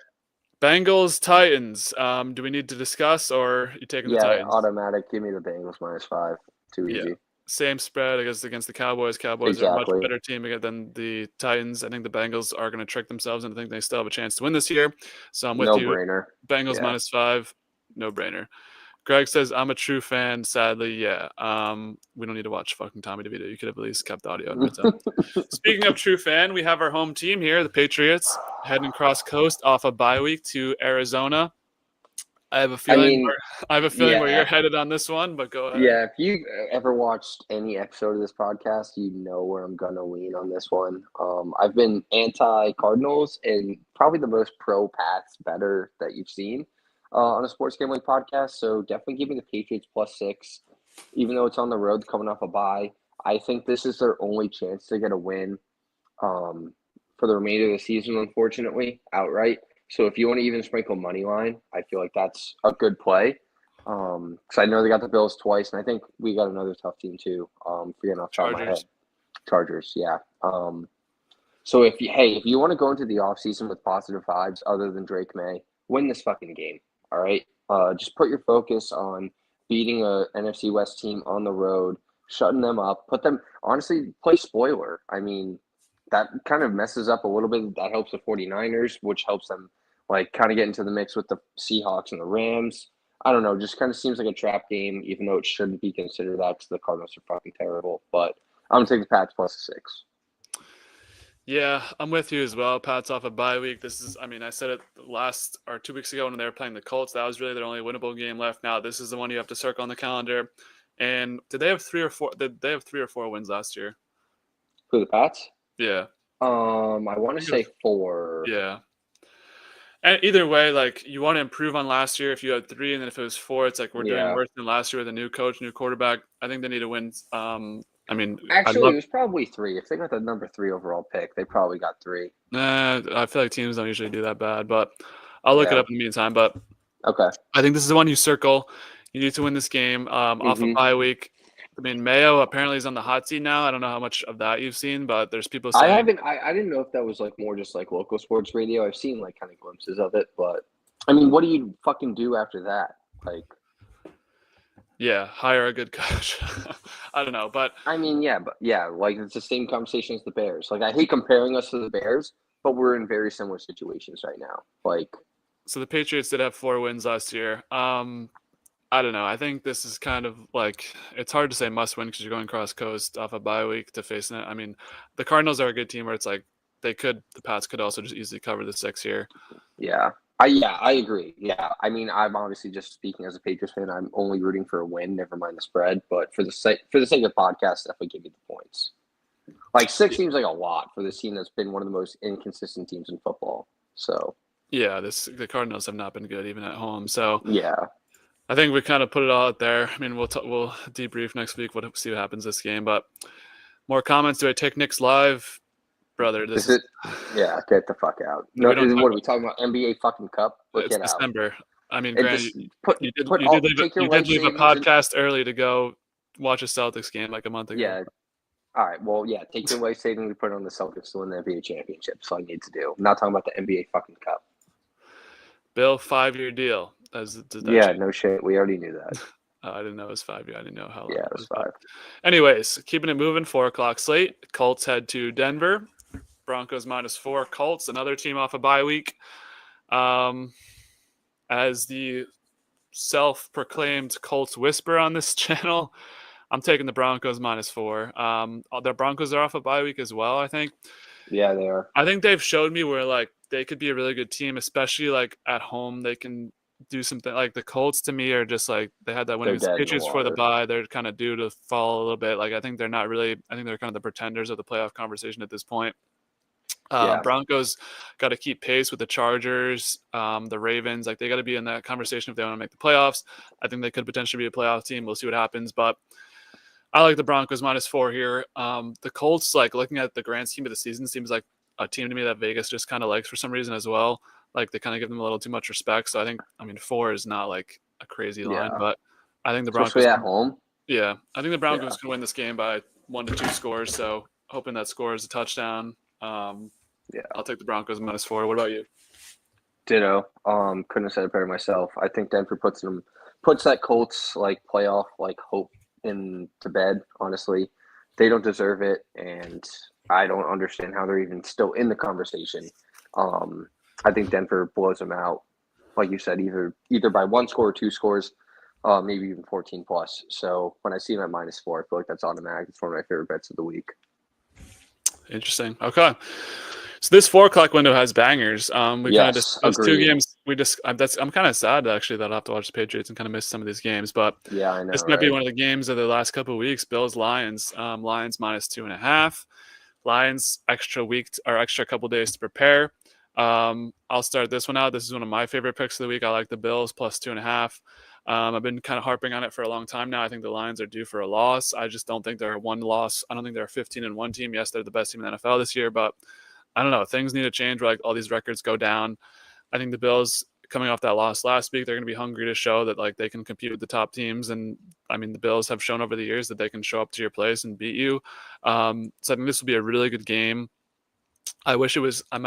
Bengals, Titans. Do we need to discuss, or you taking the Titans? Yeah, automatic. Give me the Bengals -5. Too easy. Same spread against the Cowboys. Cowboys are a much better team than the Titans. I think the Bengals are going to trick themselves and I think they still have a chance to win this year. So I'm with you. No brainer. Bengals -5. No brainer. Greg says, I'm a true fan. Sadly, yeah. We don't need to watch fucking Tommy DeVito. You could have at least kept audio on it. Speaking of true fan, we have our home team here, the Patriots, heading across coast off a bye week to Arizona. I have a feeling where you're headed on this one, but go ahead. Yeah, if you ever watched any episode of this podcast, you know where I'm gonna lean on this one. I've been anti-Cardinals and probably the most pro-Pats better that you've seen on a sports gambling podcast. So definitely give me the Patriots +6, even though it's on the road coming off a bye. I think this is their only chance to get a win. for the remainder of the season, unfortunately, outright. So if you want to even sprinkle money line, I feel like that's a good play. Because I know they got the Bills twice, and I think we got another tough team too. Forgetting off the top of my head. Chargers. Chargers, yeah. So if you want to go into the offseason with positive vibes other than Drake May, win this fucking game. All right. Just put your focus on beating a NFC West team on the road, shutting them up, honestly, play spoiler. I mean, that kind of messes up a little bit. That helps the 49ers, which helps them like kind of get into the mix with the Seahawks and the Rams. I don't know, just kind of seems like a trap game, even though it shouldn't be considered that because the Cardinals are fucking terrible. But I'm gonna take the Pats plus 6. Yeah, I'm with you as well. Pats off a bye week. I said it 2 weeks ago when they were playing the Colts. That was really their only winnable game left. Now this is the one you have to circle on the calendar. And did they have 3 or 4? Did they have 3 or 4 wins last year? Who, the Pats? Yeah. I want to say 4. Yeah. And either way, like you want to improve on last year. If you had 3, and then if it was 4, it's like we're doing worse than last year with a new coach, new quarterback. I think they need to win. Actually, it was probably 3. If they got the number 3 overall pick, they probably got 3. I feel like teams don't usually do that bad, but I'll look it up in the meantime. But okay, I think this is the one you circle. You need to win this game off a bye week. I mean, Mayo apparently is on the hot seat now. I don't know how much of that you've seen, but there's people saying I didn't know if that was like more just like local sports radio. I've seen like kind of glimpses of it, but I mean, what do you fucking do after that? Like, yeah, hire a good coach. I don't know, but I mean, like it's the same conversation as the Bears. Like, I hate comparing us to the Bears, but we're in very similar situations right now. Like, so the Patriots did have 4 wins last year. I don't know. I think this is kind of like it's hard to say must win because you're going cross coast off a bye week to face it. I mean, the Cardinals are a good team where it's like the Pats could also just easily cover the 6 here. Yeah. I agree. Yeah. I mean, I'm obviously just speaking as a Patriots fan. I'm only rooting for a win, never mind the spread. But for the sake of the podcast, definitely give me the points. Like 6 seems like a lot for this team that's been one of the most inconsistent teams in football. So yeah, the Cardinals have not been good even at home. So yeah, I think we kind of put it all out there. I mean, we'll debrief next week. We'll see what happens this game. But more comments. Do I take Nick's live? Brother, this is yeah, get the fuck out. No, what are we talking about? NBA fucking Cup? It's December. Out. I mean, granted, you did leave a podcast early to go watch a Celtics game like a month ago. Yeah. All right. Well, yeah, take your life saving to put on the Celtics to win the NBA championship. That's all I need to do. I'm not talking about the NBA fucking Cup. Bill, 5-year deal. No shit. We already knew that. I didn't know it was 5 years. I didn't know how long. Yeah, it was 5. Anyways, keeping it moving. 4:00 slate. Colts head to Denver. Broncos -4. Colts, another team off a bye week. As the self-proclaimed Colts whisper on this channel, I'm taking the Broncos -4. The Broncos are off a bye week as well, I think. Yeah, they are. I think they've showed me where like they could be a really good team, especially like at home. They can do something. Like the Colts to me are just like they had that win against the Patriots for the bye. They're kind of due to fall a little bit. Like I think they're not really. I think they're kind of the pretenders of the playoff conversation at this point. Broncos got to keep pace with the Chargers, the Ravens. Like they got to be in that conversation if they want to make the playoffs. I think they could potentially be a playoff team. We'll see what happens, but I like the Broncos -4 here. The Colts, like looking at the grand scheme of the season, seems like a team to me that Vegas just kind of likes for some reason as well. Like they kind of give them a little too much respect. So I mean, 4 is not like a crazy line, but I think the Broncos especially at home. Yeah, I think the Broncos can win this game by 1 to 2 scores. So hoping that score is a touchdown. I'll take the Broncos -4. What about you? Ditto. Couldn't have said it better myself. I think Denver puts that Colts like playoff like hope into bed. Honestly, they don't deserve it, and I don't understand how they're even still in the conversation. I think Denver blows them out, like you said, either by 1 score or 2 scores, maybe even 14 plus. So when I see them at -4, I feel like that's automatic. It's one of my favorite bets of the week. Interesting. Okay. So this 4:00 window has bangers. We kind of just those 2 games. I'm kind of sad actually that I'll have to watch the Patriots and kind of miss some of these games. But yeah, I know this might be one of the games of the last couple of weeks. Bills Lions. Lions -2.5. Lions extra couple days to prepare. I'll start this one out. This is one of my favorite picks of the week. I like the Bills +2.5. I've been kind of harping on it for a long time now. I think the Lions are due for a loss. I just don't think they're a 1 loss. I don't think they're a 15-1 team. Yes, they're the best team in the NFL this year, but I don't know. Things need to change. Where, like all these records go down. I think the Bills coming off that loss last week, they're going to be hungry to show that like they can compete with the top teams. And I mean, the Bills have shown over the years that they can show up to your place and beat you. So I think this will be a really good game. I wish it was. I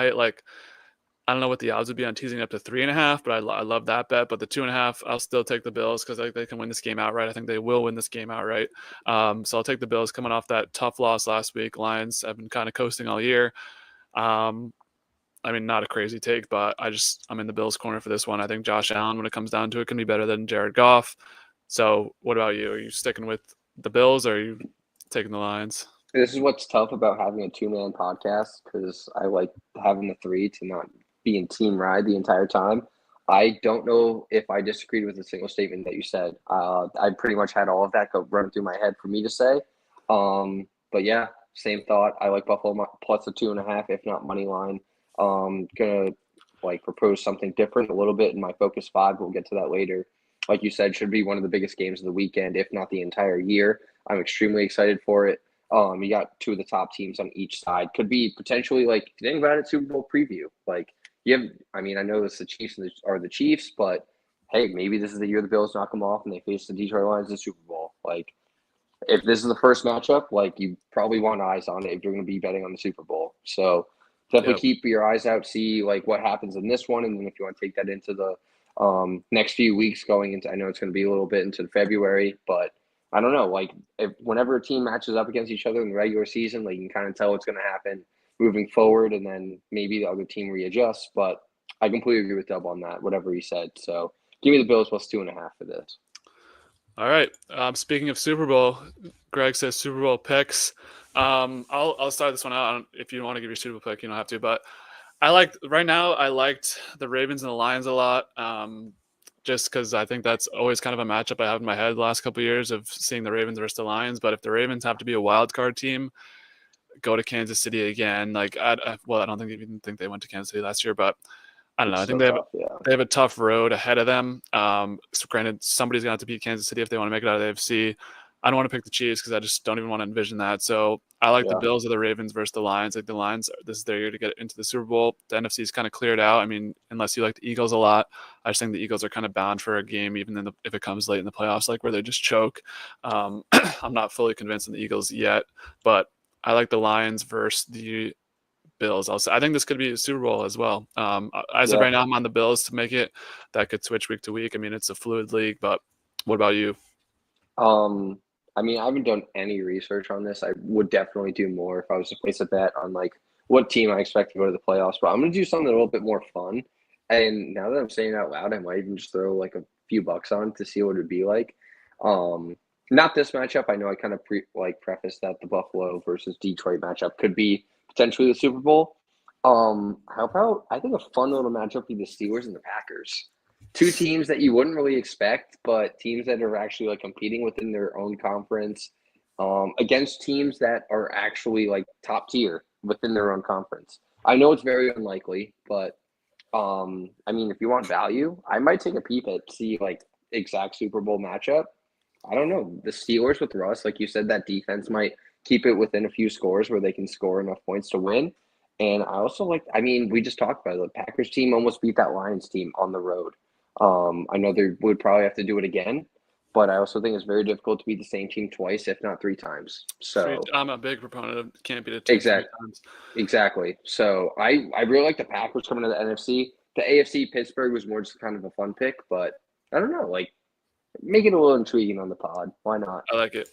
don't know what the odds would be on teasing up to 3.5, but I love that bet. But the 2.5, I'll still take the Bills because they can win this game outright. I think they will win this game outright. So I'll take the Bills coming off that tough loss last week. Lions have been kind of coasting all year. I mean, not a crazy take, but I'm in the Bills' corner for this one. I think Josh Allen, when it comes down to it, can be better than Jared Goff. So what about you? Are you sticking with the Bills or are you taking the Lions? This is what's tough about having a two-man podcast because I like having the three to not be in team ride the entire time. I don't know if I disagreed with a single statement that you said. I pretty much had all of that go running through my head for me to say. But yeah, same thought. I like Buffalo plus a 2.5, if not money line. Gonna like propose something different a little bit in my focus 5. We'll get to that later. Like you said, should be one of the biggest games of the weekend, if not the entire year. I'm extremely excited for it. You got two of the top teams on each side. Could be potentially like think about it, Super Bowl preview. Like you have, I mean, I know it's the Chiefs are the Chiefs, but hey, maybe this is the year the Bills knock them off and they face the Detroit Lions in the Super Bowl. Like if this is the first matchup, like you probably want eyes on it if you're going to be betting on the Super Bowl. So definitely keep your eyes out, see like what happens in this one, and then if you want to take that into the next few weeks going into, I know it's going to be a little bit into February, but I don't know, like whenever a team matches up against each other in the regular season, like you can kind of tell what's going to happen moving forward, and then maybe the other team readjusts. But I completely agree with Dub on that, whatever he said. So give me the Bills plus 2.5 for this. All right. Speaking of Super Bowl, Greg says Super Bowl picks. I'll start this one out. If you want to give your Super Bowl pick, you don't have to. But I liked the Ravens and the Lions a lot. Just because I think that's always kind of a matchup I have in my head the last couple of years of seeing the Ravens versus the Lions. But if the Ravens have to be a wild card team, go to Kansas City again. Like, I don't even think they went to Kansas City last year, but I don't know. I think they have a tough road ahead of them. So granted, somebody's going to have to beat Kansas City if they want to make it out of the AFC. I don't want to pick the Chiefs because I just don't even want to envision that. So I like the Bills or the Ravens versus the Lions. Like the Lions, this is their year to get into the Super Bowl. The NFC is kind of cleared out. I mean, unless you like the Eagles a lot, I just think the Eagles are kind of bound for a game, even if it comes late in the playoffs, like where they just choke. I'm not fully convinced in the Eagles yet, but I like the Lions versus the Bills. I think this could be a Super Bowl as well. As of right now, I'm on the Bills to make it. That could switch week to week. I mean, it's a fluid league, but what about you? I mean, I haven't done any research on this. I would definitely do more if I was to place a bet on like what team I expect to go to the playoffs. But I'm going to do something a little bit more fun. And now that I'm saying it out loud, I might even just throw like a few bucks on to see what it'd be like. Not this matchup. I know I kind of prefaced that the Buffalo versus Detroit matchup could be potentially the Super Bowl. How about I think a fun little matchup would be the Steelers and the Packers. Two teams that you wouldn't really expect, but teams that are actually like competing within their own conference, against teams that are actually like top tier within their own conference. I know it's very unlikely, but I mean, if you want value, I might take a peep at see like exact Super Bowl matchup. I don't know. The Steelers with Russ, like you said, that defense might keep it within a few scores where they can score enough points to win. And I also we just talked about it. The Packers team almost beat that Lions team on the road. I know they would probably have to do it again, but I also think it's very difficult to beat the same team twice, if not 3 times. So I'm a big proponent of can't beat a team exactly. So I really like the Packers coming to the NFC. The AFC Pittsburgh was more just kind of a fun pick, but I don't know, like make it a little intriguing on the pod. Why not? I like it.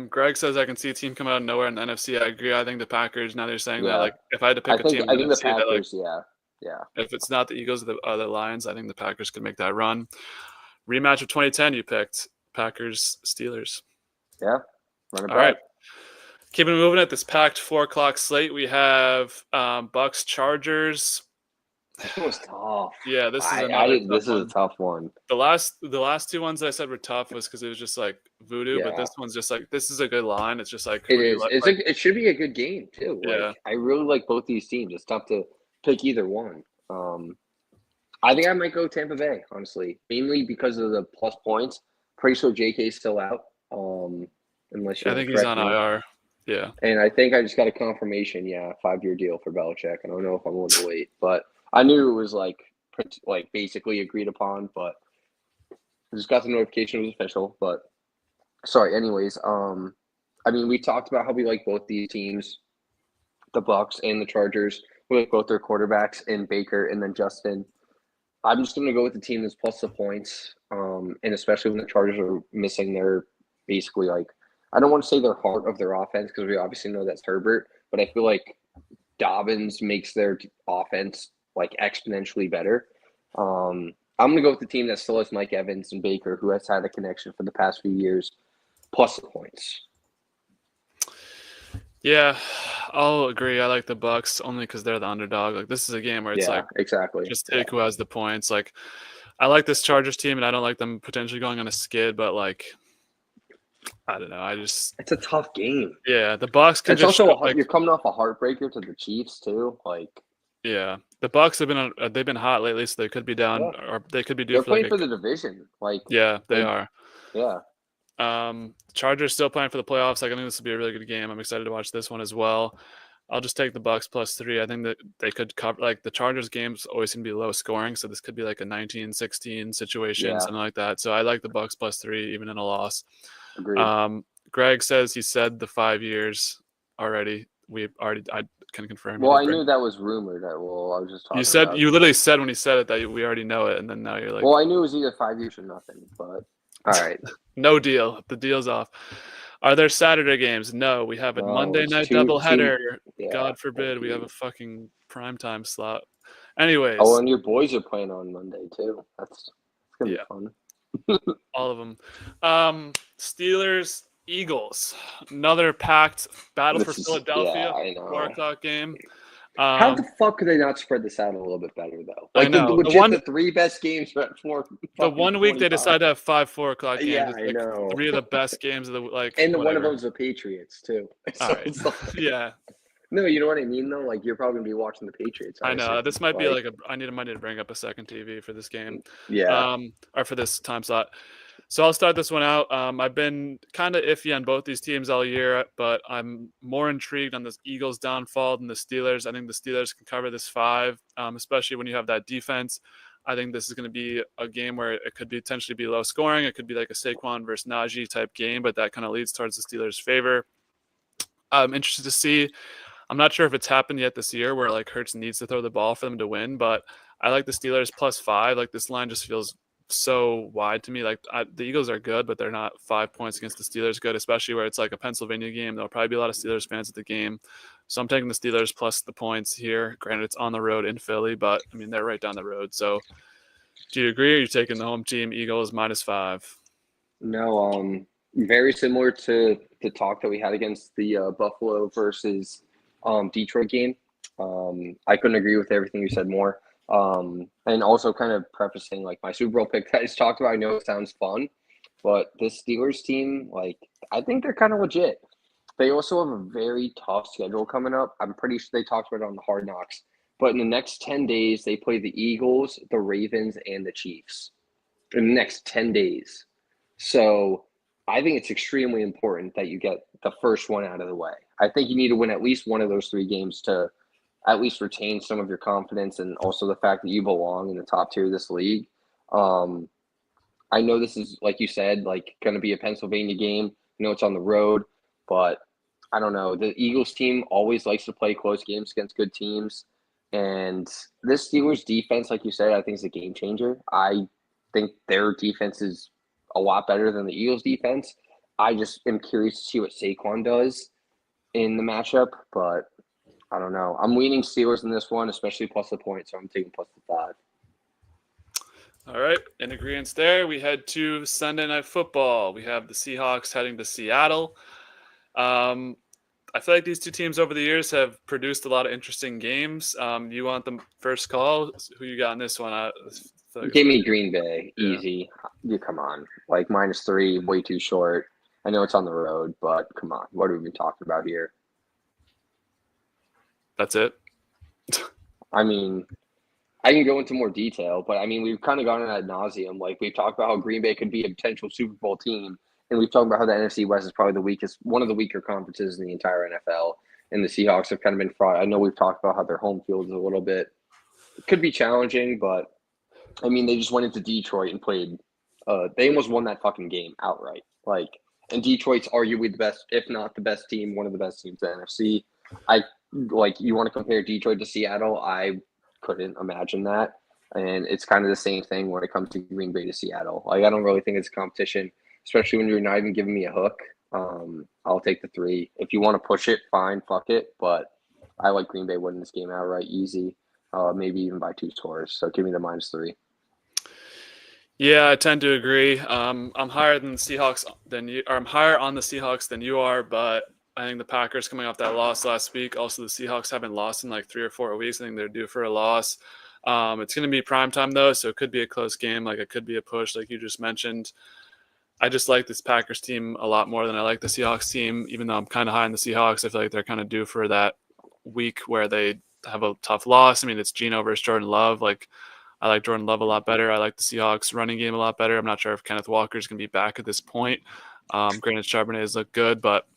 Greg says I can see a team come out of nowhere in the NFC. I agree. I think the Packers. Now they're saying that like if I had to pick a team, I think the Packers. Yeah. If it's not the Eagles or the Lions, I think the Packers could make that run. Rematch of 2010, you picked Packers Steelers. Yeah. All right. Keeping it moving at this packed 4:00 slate, we have Bucks Chargers. That was tough. Yeah, this is a tough one. The last two ones I said were tough was because it was just like voodoo, but this one's just like this is a good line. It's just like it is. It should be a good game too. Yeah. I really like both these teams. It's tough to pick either one. I think I might go Tampa Bay, honestly, mainly because of the plus points. Pretty sure JK's still out. Unless I think he's on IR. Yeah. And I think I just got a confirmation. Yeah, 5-year deal for Belichick. I don't know if I'm willing to wait, but I knew it was like basically agreed upon. But I just got the notification it was official. But sorry. Anyways, I mean, we talked about how we like both these teams, the Bucks and the Chargers. We like both their quarterbacks in Baker and then Justin. I'm just going to go with the team that's plus the points, and especially when the Chargers are missing their basically like I don't want to say their heart of their offense because we obviously know that's Herbert, but I feel like Dobbins makes their offense like exponentially better. I'm going to go with the team that still has Mike Evans and Baker, who has had a connection for the past few years, plus the points. Yeah, I'll agree. I like the Bucks only because they're the underdog. Like this is a game where it's like exactly. just take who has the points. Like I like this Chargers team, and I don't like them potentially going on a skid, but like I don't know. It's a tough game. Yeah, the Bucks can it's just also like, you're coming off a heartbreaker to the Chiefs too. Like yeah, the Bucks have been they've been hot lately, so they could be down or they could be due they're for playing like for the division. Like yeah, they are. Yeah. Chargers still playing for the playoffs. Like, I think this will be a really good game. I'm excited to watch this one as well. I'll just take the Bucks +3. I think that they could cover. Like the Chargers games always seem to be low scoring, so this could be like a 19-16 situation, something like that. So I like the Bucks +3 even in a loss. Agreed. Greg says he said the 5 years already. I can confirm. Well, I knew that was rumored. I was just talking. You literally said when he said it that we already know it, and then now you're like. Well, I knew it was either 5 years or nothing, but all right. No deal. The deal's off. Are there Saturday games? No, we have a Monday night doubleheader. God forbid we have a fucking primetime slot. Anyways. Oh, and your boys are playing on Monday too. That's gonna be fun. All of them. Steelers, Eagles. Another packed battle for Philadelphia. 4:00 game. How the fuck could they not spread this out a little bit better though? Like I know. the 3 best games are at 4. The 1 week they decided to have 5 4:00 games. Yeah, I know. 3 of the best games of the and one of them's the Patriots too. So all right. Yeah. No, you know what I mean though. Like you're probably gonna be watching the Patriots. I know this might be like I might need to bring up a second TV for this game. Yeah. Or for this time slot. So I'll start this one out. I've been kind of iffy on both these teams all year, but I'm more intrigued on the Eagles' downfall than the Steelers. I think the Steelers can cover this 5, especially when you have that defense. I think this is going to be a game where it could potentially be low scoring. It could be like a Saquon versus Najee type game, but that kind of leads towards the Steelers' favor. I'm interested to see. I'm not sure if it's happened yet this year where like Hurts needs to throw the ball for them to win, but I like the Steelers +5. Like this line just feels so wide to me. Like the Eagles are good, but they're not 5 points against the Steelers good, especially where it's like a Pennsylvania game. There'll probably be a lot of Steelers fans at the game. So I'm taking the Steelers plus the points here. Granted, it's on the road in Philly, but I mean, they're right down the road. So do you agree? Or are you taking the home team Eagles -5? No, very similar to the talk that we had against the Buffalo versus Detroit game. I couldn't agree with everything you said more. And also kind of prefacing like my Super Bowl pick that I just talked about. I know it sounds fun, but this Steelers team, like I think they're kind of legit. They also have a very tough schedule coming up. I'm pretty sure they talked about it on the Hard Knocks. But in the next 10 days, they play the Eagles, the Ravens, and the Chiefs. In the next 10 days. So I think it's extremely important that you get the first one out of the way. I think you need to win at least one of those 3 games to at least retain some of your confidence and also the fact that you belong in the top tier of this league. I know this is, like you said, like going to be a Pennsylvania game. I know it's on the road, but I don't know. The Eagles team always likes to play close games against good teams. And this Steelers defense, like you said, I think is a game changer. I think their defense is a lot better than the Eagles defense. I just am curious to see what Saquon does in the matchup, but I don't know. I'm leaning Steelers in this one, especially plus the point, so I'm taking plus the 5. All right, in agreement there. We head to Sunday Night Football. We have the Seahawks heading to Seattle. I feel like these two teams over the years have produced a lot of interesting games. You want the first call? Who you got in this one? Give me Green Bay. Easy. You come on. Like -3, way too short. I know it's on the road, but come on. What have we been talking about here? That's it? I mean, I can go into more detail, but I mean, we've kind of gone in ad nauseum. Like we've talked about how Green Bay could be a potential Super Bowl team, and we've talked about how the NFC West is probably one of the weaker conferences in the entire NFL. And the Seahawks have kind of been fraught. I know we've talked about how their home field is a little bit, it could be challenging, but I mean, they just went into Detroit and played. They almost won that fucking game outright. Like, and Detroit's arguably the best, if not the best team, one of the best teams in the NFC. I like you want to compare Detroit to Seattle. I couldn't imagine that, and it's kind of the same thing when it comes to Green Bay to Seattle. Like, I don't really think it's a competition, especially when you're not even giving me a hook. I'll take the 3. If you want to push it, fine, fuck it. But I like Green Bay winning this game outright, easy. Maybe even by 2 scores. So give me the -3. Yeah, I tend to agree. I'm higher than the Seahawks than you, or I'm higher on the Seahawks than you are, but I think the Packers coming off that loss last week. Also, the Seahawks haven't lost in like 3 or 4 weeks. I think they're due for a loss. It's going to be primetime though, so it could be a close game. Like it could be a push, like you just mentioned. I just like this Packers team a lot more than I like the Seahawks team. Even though I'm kind of high on the Seahawks, I feel like they're kind of due for that week where they have a tough loss. I mean, it's Geno versus Jordan Love. Like, I like Jordan Love a lot better. I like the Seahawks running game a lot better. I'm not sure if Kenneth Walker is going to be back at this point. Granted, Charbonnet has looked good, but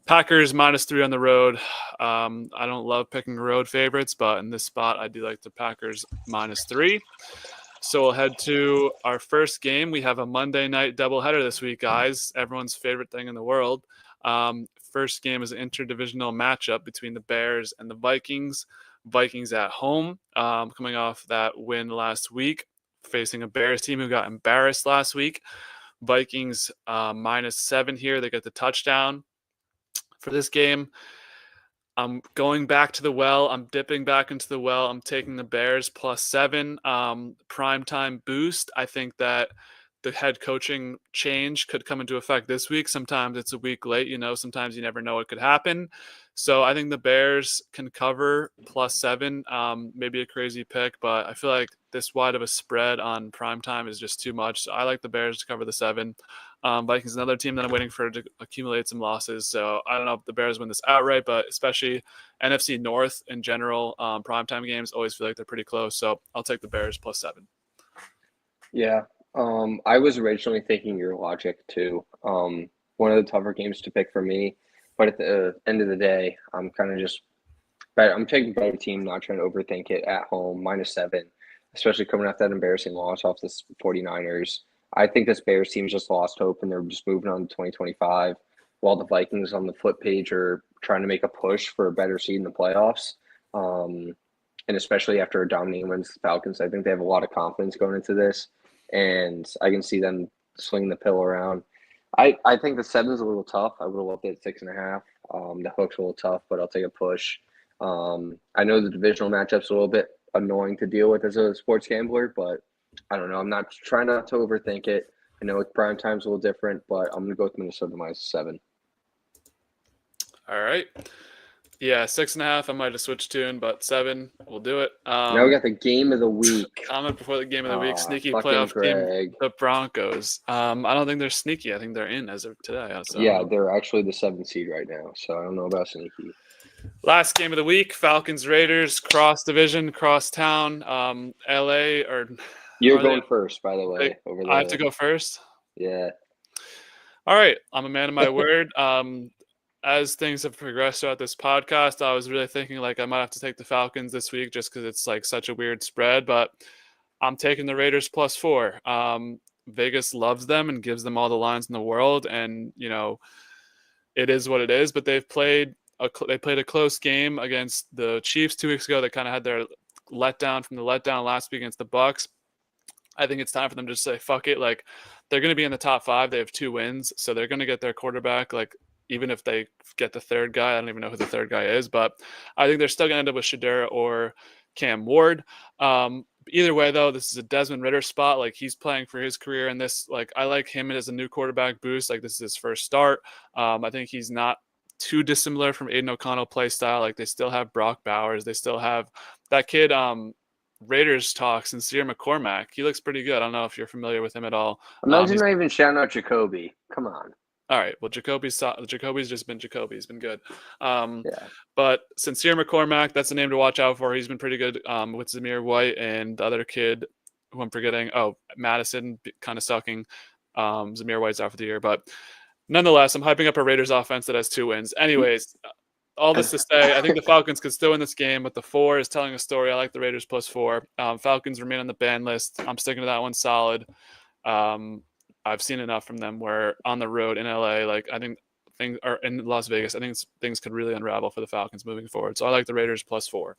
Packers -3 on the road. I don't love picking road favorites, but in this spot, I do like the Packers -3. So we'll head to our first game. We have a Monday night doubleheader this week, guys. Everyone's favorite thing in the world. First game is an interdivisional matchup between the Bears and the Vikings. Vikings at home, coming off that win last week, facing a Bears team who got embarrassed last week. Vikings -7 here. They get the touchdown for this game. I'm going back to the well. I'm dipping back into the well. I'm taking the Bears +7. Primetime boost. I think that the head coaching change could come into effect this week. Sometimes it's a week late, sometimes you never know what could happen. So I think the Bears can cover +7. Maybe a crazy pick, but I feel like this wide of a spread on primetime is just too much. So I like the Bears to cover the 7. Vikings, another team that I'm waiting for to accumulate some losses. So I don't know if the Bears win this outright, but especially NFC North in general, primetime games always feel like they're pretty close. So I'll take the Bears +7. Yeah. I was originally thinking your logic too. One of the tougher games to pick for me, but at the end of the day, I'm kind of just I'm taking better team, not trying to overthink it at home, -7, especially coming off that embarrassing loss off the 49ers. I think this Bears team's just lost hope and they're just moving on to 2025, while the Vikings on the flip page are trying to make a push for a better seed in the playoffs. And especially after a dominating win against the Falcons, I think they have a lot of confidence going into this, and I can see them swinging the pill around. I think the 7 is a little tough. I would have loved it at 6.5. The hook's a little tough, but I'll take a push. I know the divisional matchup's a little bit annoying to deal with as a sports gambler, but I don't know. I'm not trying not to overthink it. I know prime time's a little different, but I'm gonna go with Minnesota -7. All right. Yeah, 6.5. I might have switched tune, but 7, we'll do it. Now we got the game of the week. Comment before the game of the week. Sneaky fucking playoff Greg. team, the Broncos. I don't think they're sneaky. I think they're in as of today. So. Yeah, they're actually the 7th seed right now, so I don't know about sneaky. Last game of the week, Falcons Raiders, cross division, cross town. LA or You're going first, by the way. Over there. I have to go first? Yeah. All right. I'm a man of my word. As things have progressed throughout this podcast, I was really thinking like I might have to take the Falcons this week just because it's like such a weird spread, but I'm taking the Raiders +4. Vegas loves them and gives them all the lines in the world, and it is what it is. But they played a close game against the Chiefs 2 weeks ago. They kind of had their letdown from the letdown last week against the Bucs. I think it's time for them to say fuck it. Like they're going to be in the top 5. They have 2 wins, so they're going to get their quarterback. Like even if they get the third guy, I don't even know who the third guy is, but I think they're still going to end up with Shedeur or Cam Ward. Either way, though, this is a Desmond Ridder spot. Like he's playing for his career in this. Like I like him as a new quarterback boost. Like this is his first start. I think he's not too dissimilar from Aiden O'Connell play style. Like they still have Brock Bowers. They still have that kid. Raiders talk, Sincere McCormack. He looks pretty good. I don't know if you're familiar with him at all. Imagine not even shouting out Jacoby. Come on. All right. Well, Jacoby's just been Jacoby. He's been good. Yeah. But Sincere McCormack, that's a name to watch out for. He's been pretty good with Zamir White and the other kid who I'm forgetting. Oh, Madison kind of sucking. Zamir White's out for the year, but nonetheless, I'm hyping up a Raiders offense that has 2 wins. Anyways, all this to say, I think the Falcons could still win this game, but the 4 is telling a story. I like the Raiders +4. Falcons remain on the ban list. I'm sticking to that one solid. I've seen enough from them where on the road in LA, like I think things are in Las Vegas. I think things could really unravel for the Falcons moving forward. So I like the Raiders +4.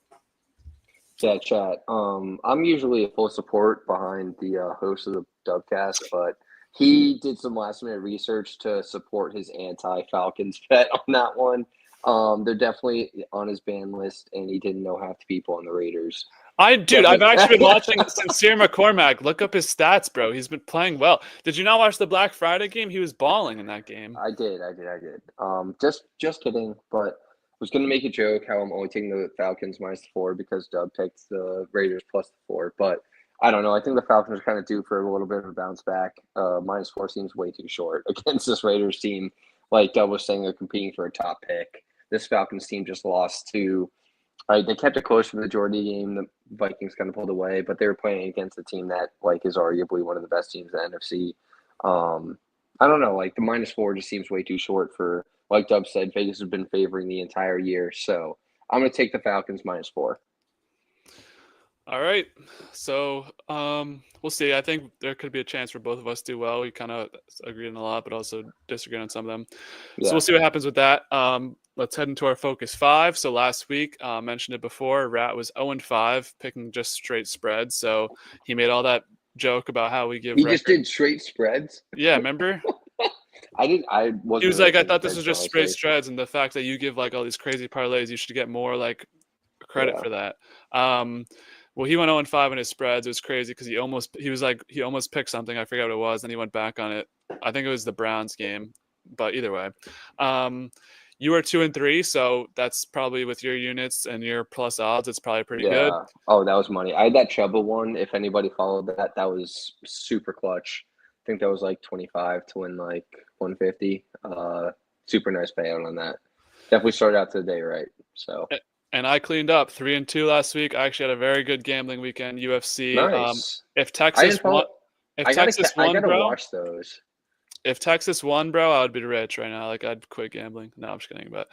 Yeah, chat. I'm usually a full support behind the host of the Dubcast, but he did some last minute research to support his anti-Falcons bet on that one. They're definitely on his ban list, and he didn't know half the people on the Raiders. I've actually been watching Sincere McCormack. Look up his stats, bro. He's been playing well. Did you not watch the Black Friday game? He was balling in that game. I did. Just kidding, but I was gonna make a joke how I'm only taking the Falcons -4 because Dub picked the Raiders +4, but I don't know. I think the Falcons are kind of due for a little bit of a bounce back. -4 seems way too short against this Raiders team. Like Dub was saying, they're competing for a top pick. This Falcons team just lost to. They kept it close for the majority game. The Vikings kind of pulled away, but they were playing against a team that like is arguably one of the best teams in the NFC. I don't know, like the -4 just seems way too short for, like Dub said, Vegas has been favoring the entire year. So I'm going to take the Falcons -4. All right. So we'll see. I think there could be a chance for both of us do well. We kind of agree on a lot, but also disagree on some of them. Yeah. So we'll see what happens with that. Let's head into our Focus 5. So last week, mentioned it before, Rat was 0-5, picking just straight spreads. So he made all that joke about how we give. He just did straight spreads. Yeah, remember? I wasn't. He was like, I thought this was just straight spreads, and the fact that you give like all these crazy parlays, you should get more like credit for that. Well, he went 0-5 in his spreads. It was crazy because he almost picked something. I forget what it was. Then he went back on it. I think it was the Browns game, but either way, you are 2-3, so that's probably with your units and your plus odds. It's probably pretty good. Oh, that was money. I had that Chuba one. If anybody followed that, that was super clutch. I think that was like 25 to win like 150. Super nice payout on that. Definitely started out the day right. So. And I cleaned up 3-2 last week. I actually had a very good gambling weekend. UFC. Nice. If Texas won, I gotta watch those. If Texas won, bro, I would be rich right now. Like I'd quit gambling. No, I'm just kidding. But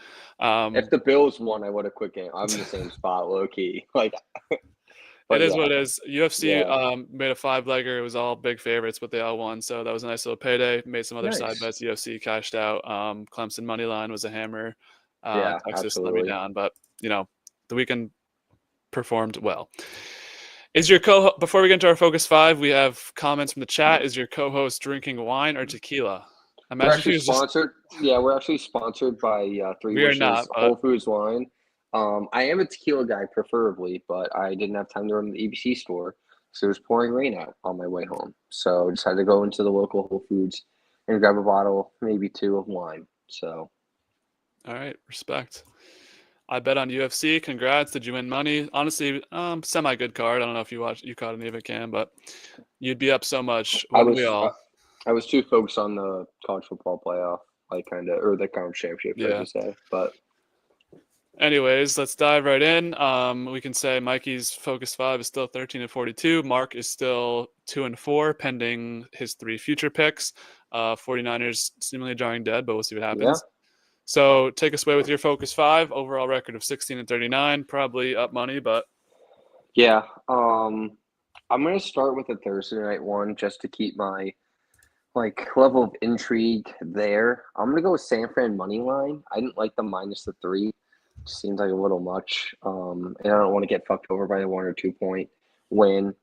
if the Bills won, I would have quit gambling. I'm in the same spot, low key. Like it is what it is. UFC made a 5-legger. It was all big favorites, but they all won. So that was a nice little payday. Made some other side bets. UFC cashed out. Clemson money line was a hammer. Texas let me down, but the weekend performed well. Is your before we get into our Focus 5, we have comments from the chat. Is your co-host drinking wine or tequila? We're actually sponsored. We're actually sponsored by Three Wishes Whole Foods Wine. I am a tequila guy, preferably, but I didn't have time to run to the EBC store, so it was pouring rain out on my way home. So I just had to go into the local Whole Foods and grab a bottle, maybe 2 of wine. So, all right, respect. I bet on UFC. Congrats. Did you win money? Honestly, semi-good card. I don't know if you caught any of it, Cam, but you'd be up so much. I was too focused on the college football playoff, or the conference championship, I should say. But anyways, let's dive right in. We can say Mikey's Focus 5 is still 13-42. Mark is still 2-4, pending his 3 future picks. 49ers seemingly drawing dead, but we'll see what happens. Yeah. So take us away with your Focus 5. Overall record of 16-39. Probably up money, but yeah. I'm gonna start with a Thursday night one just to keep my level of intrigue there. I'm gonna go with San Fran money line. I didn't like the -3. Seems like a little much. And I don't want to get fucked over by the 1 or 2 point win.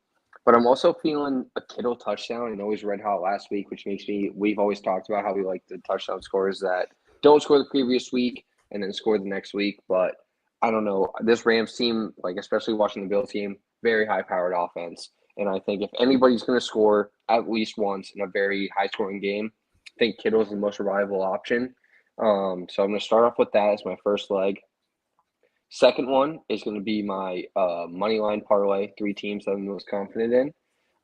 But I'm also feeling a Kittle touchdown. I know he's red hot last week, which makes me. We've always talked about how we like the touchdown scores that don't score the previous week and then score the next week. But I don't know. This Rams team, especially watching the Bills team, very high-powered offense. And I think if anybody's going to score at least once in a very high-scoring game, I think Kittle is the most reliable option. So I'm going to start off with that as my first leg. Second one is going to be my money line parlay, 3 teams that I'm most confident in.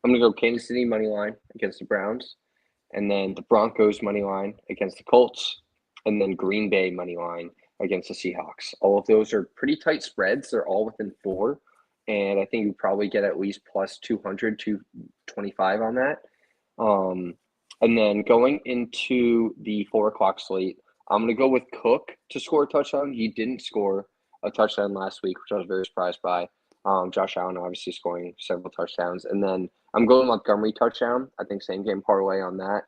I'm going to go Kansas City money line against the Browns, and then the Broncos money line against the Colts, and then Green Bay money line against the Seahawks. All of those are pretty tight spreads. They're all within 4, and I think you probably get at least plus 200, 225 on that. And then going into the 4 o'clock slate, I'm going to go with Cook to score a touchdown. He didn't score a touchdown last week, which I was very surprised by. Josh Allen obviously scoring several touchdowns. And then I'm going Montgomery touchdown. I think same game parlay on that.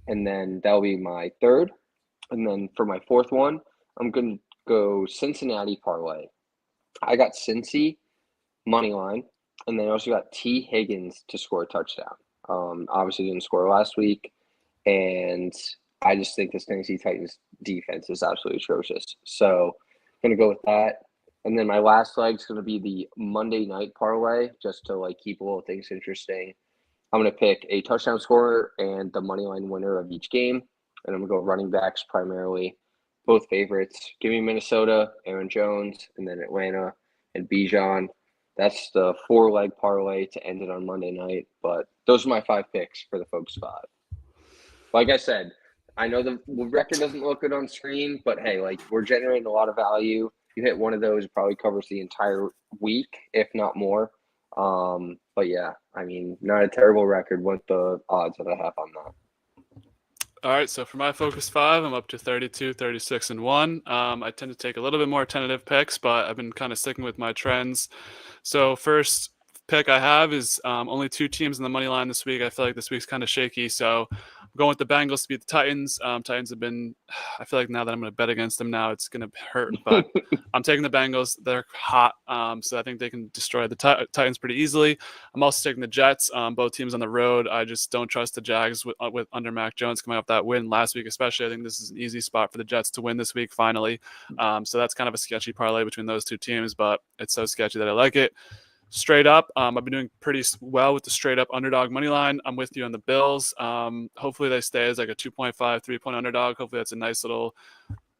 And then that'll be my third. And then for my fourth one, I'm going to go Cincinnati parlay. I got Cincy money line, and then I also got T. Higgins to score a touchdown. Obviously didn't score last week, and I just think this Tennessee Titans defense is absolutely atrocious. So I'm going to go with that. And then my last leg is going to be the Monday night parlay, just to like keep a little things interesting. I'm going to pick a touchdown scorer and the money line winner of each game, and I'm going to go running backs primarily. Both favorites. Give me Minnesota, Aaron Jones, and then Atlanta and Bijan. That's the 4-leg parlay to end it on Monday night. But those are my 5 picks for the Folks 5. Like I said, I know the record doesn't look good on screen, but hey, like we're generating a lot of value. You hit one of those, it probably covers the entire week, if not more. But yeah, I mean, not a terrible record. What the odds that I have on that? All right, so for my Focus 5, I'm up to 32, 36, and 1. I tend to take a little bit more tentative picks, but I've been kind of sticking with my trends. So first pick I have is only 2 teams in the money line this week. I feel like this week's kind of shaky, so I'm going with the Bengals to beat the Titans. Titans have been – I feel like now that I'm going to bet against them now, it's going to hurt. But I'm taking the Bengals. They're hot, so I think they can destroy the Titans pretty easily. I'm also taking the Jets, both teams on the road. I just don't trust the Jags with under Mac Jones coming off that win last week especially. I think this is an easy spot for the Jets to win this week finally. So that's kind of a sketchy parlay between those 2 teams, but it's so sketchy that I like it. Straight up, I've been doing pretty well with the straight up underdog money line. I'm with you on the Bills. Hopefully they stay as like a 2.5, 3-point underdog. Hopefully that's a nice little,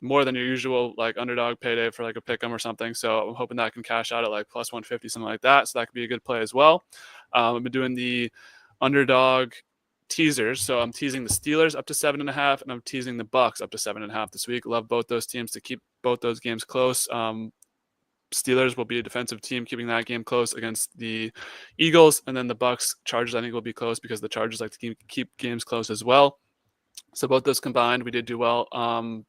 more than your usual like underdog payday for like a pick 'em or something. So I'm hoping that I can cash out at like plus 150, something like that. So that could be a good play as well. I've been doing the underdog teasers. So I'm teasing the Steelers up to 7.5, and I'm teasing the Bucks up to 7.5 this week. Love both those teams to keep both those games close. Steelers will be a defensive team keeping that game close against the Eagles, and then the Bucks Chargers I think will be close because the Chargers like to keep games close as well. So both those combined, we did do well.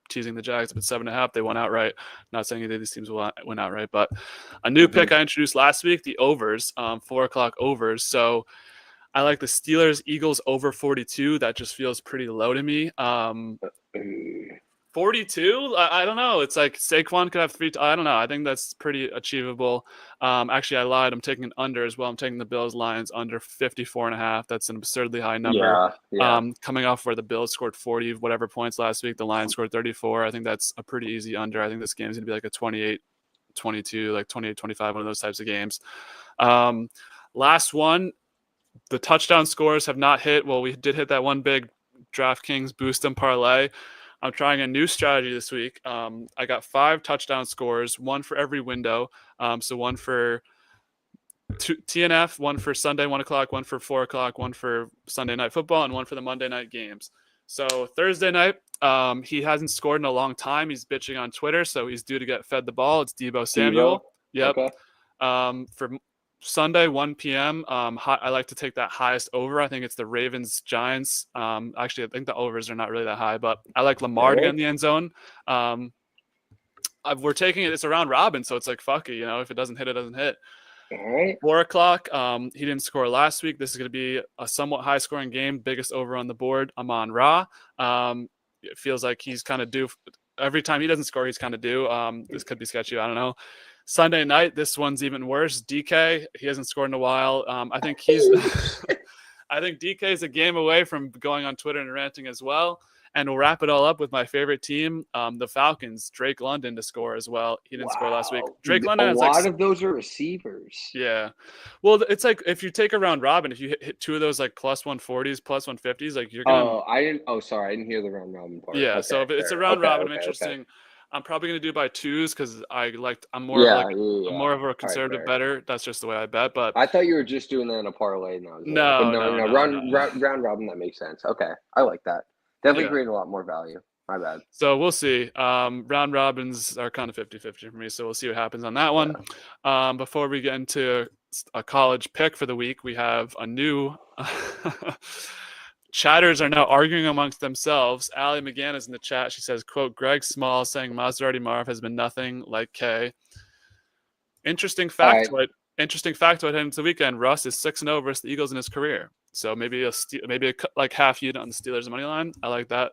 Teasing the Jags up at 7.5, they won outright. Not saying either of these teams will win outright, but a new pick I introduced last week, the overs, 4 o'clock overs. So I like the Steelers Eagles over 42. That just feels pretty low to me. 42? I don't know. It's like Saquon could have 3. I don't know. I think that's pretty achievable. Actually, I lied. I'm taking an under as well. I'm taking the Bills Lions under 54.5. That's an absurdly high number. Yeah. Coming off where the Bills scored 40 whatever points last week, the Lions scored 34. I think that's a pretty easy under. I think this game is going to be like a 28-22, like 28-25, one of those types of games. Last one, the touchdown scores have not hit. Well, we did hit that one big DraftKings boost and parlay. I'm trying a new strategy this week. I got 5 touchdown scores, 1 for every window. So 1 for TNF, 1 for Sunday 1 o'clock, 1 for 4 o'clock, 1 for Sunday Night Football, and 1 for the Monday night games. So Thursday night, he hasn't scored in a long time. He's bitching on Twitter, so he's due to get fed the ball. It's Deebo Samuel. Yep. Okay. For Sunday, 1 p.m., I like to take that highest over. I think it's the Ravens-Giants. Actually, I think the overs are not really that high, but I like Lamar to get in the end zone. We're taking it. It's a round robin, so it's like, fuck it. If it doesn't hit, it doesn't hit. All right. 4 o'clock, he didn't score last week. This is going to be a somewhat high-scoring game, biggest over on the board. Amon-Ra. It feels like he's kind of due. Every time he doesn't score, he's kind of due. This could be sketchy. I don't know. Sunday night, this one's even worse. DK, he hasn't scored in a while. I think I think DK is a game away from going on Twitter and ranting as well. And we'll wrap it all up with my favorite team, the Falcons. Drake London to score as well. He didn't score last week. Drake London has a lot of those are receivers. Yeah. Well, it's like if you take a round robin, if you hit 2 of those like plus 140s, plus 150s, like you're gonna. Sorry, I didn't hear the round robin part. Yeah. Okay, so if it's a round robin, interesting. Okay. I'm probably going to do by 2s because I'm more of a conservative bettor. That's just the way I bet. But I thought you were just doing that in a parlay now. No. Round robin, that makes sense. Okay, I like that. Definitely creating a lot more value. My bad. So we'll see. Round robins are kind of 50-50 for me, so we'll see what happens on that one. Before we get into a college pick for the week, we have a new chatters are now arguing amongst themselves. Allie McGann is in the chat. She says, quote, Greg Small saying Maserati Marv has been nothing like K. Interesting factoid heading into the weekend. Russ is 6-0 versus the Eagles in his career. So maybe like half unit on the Steelers money line. I like that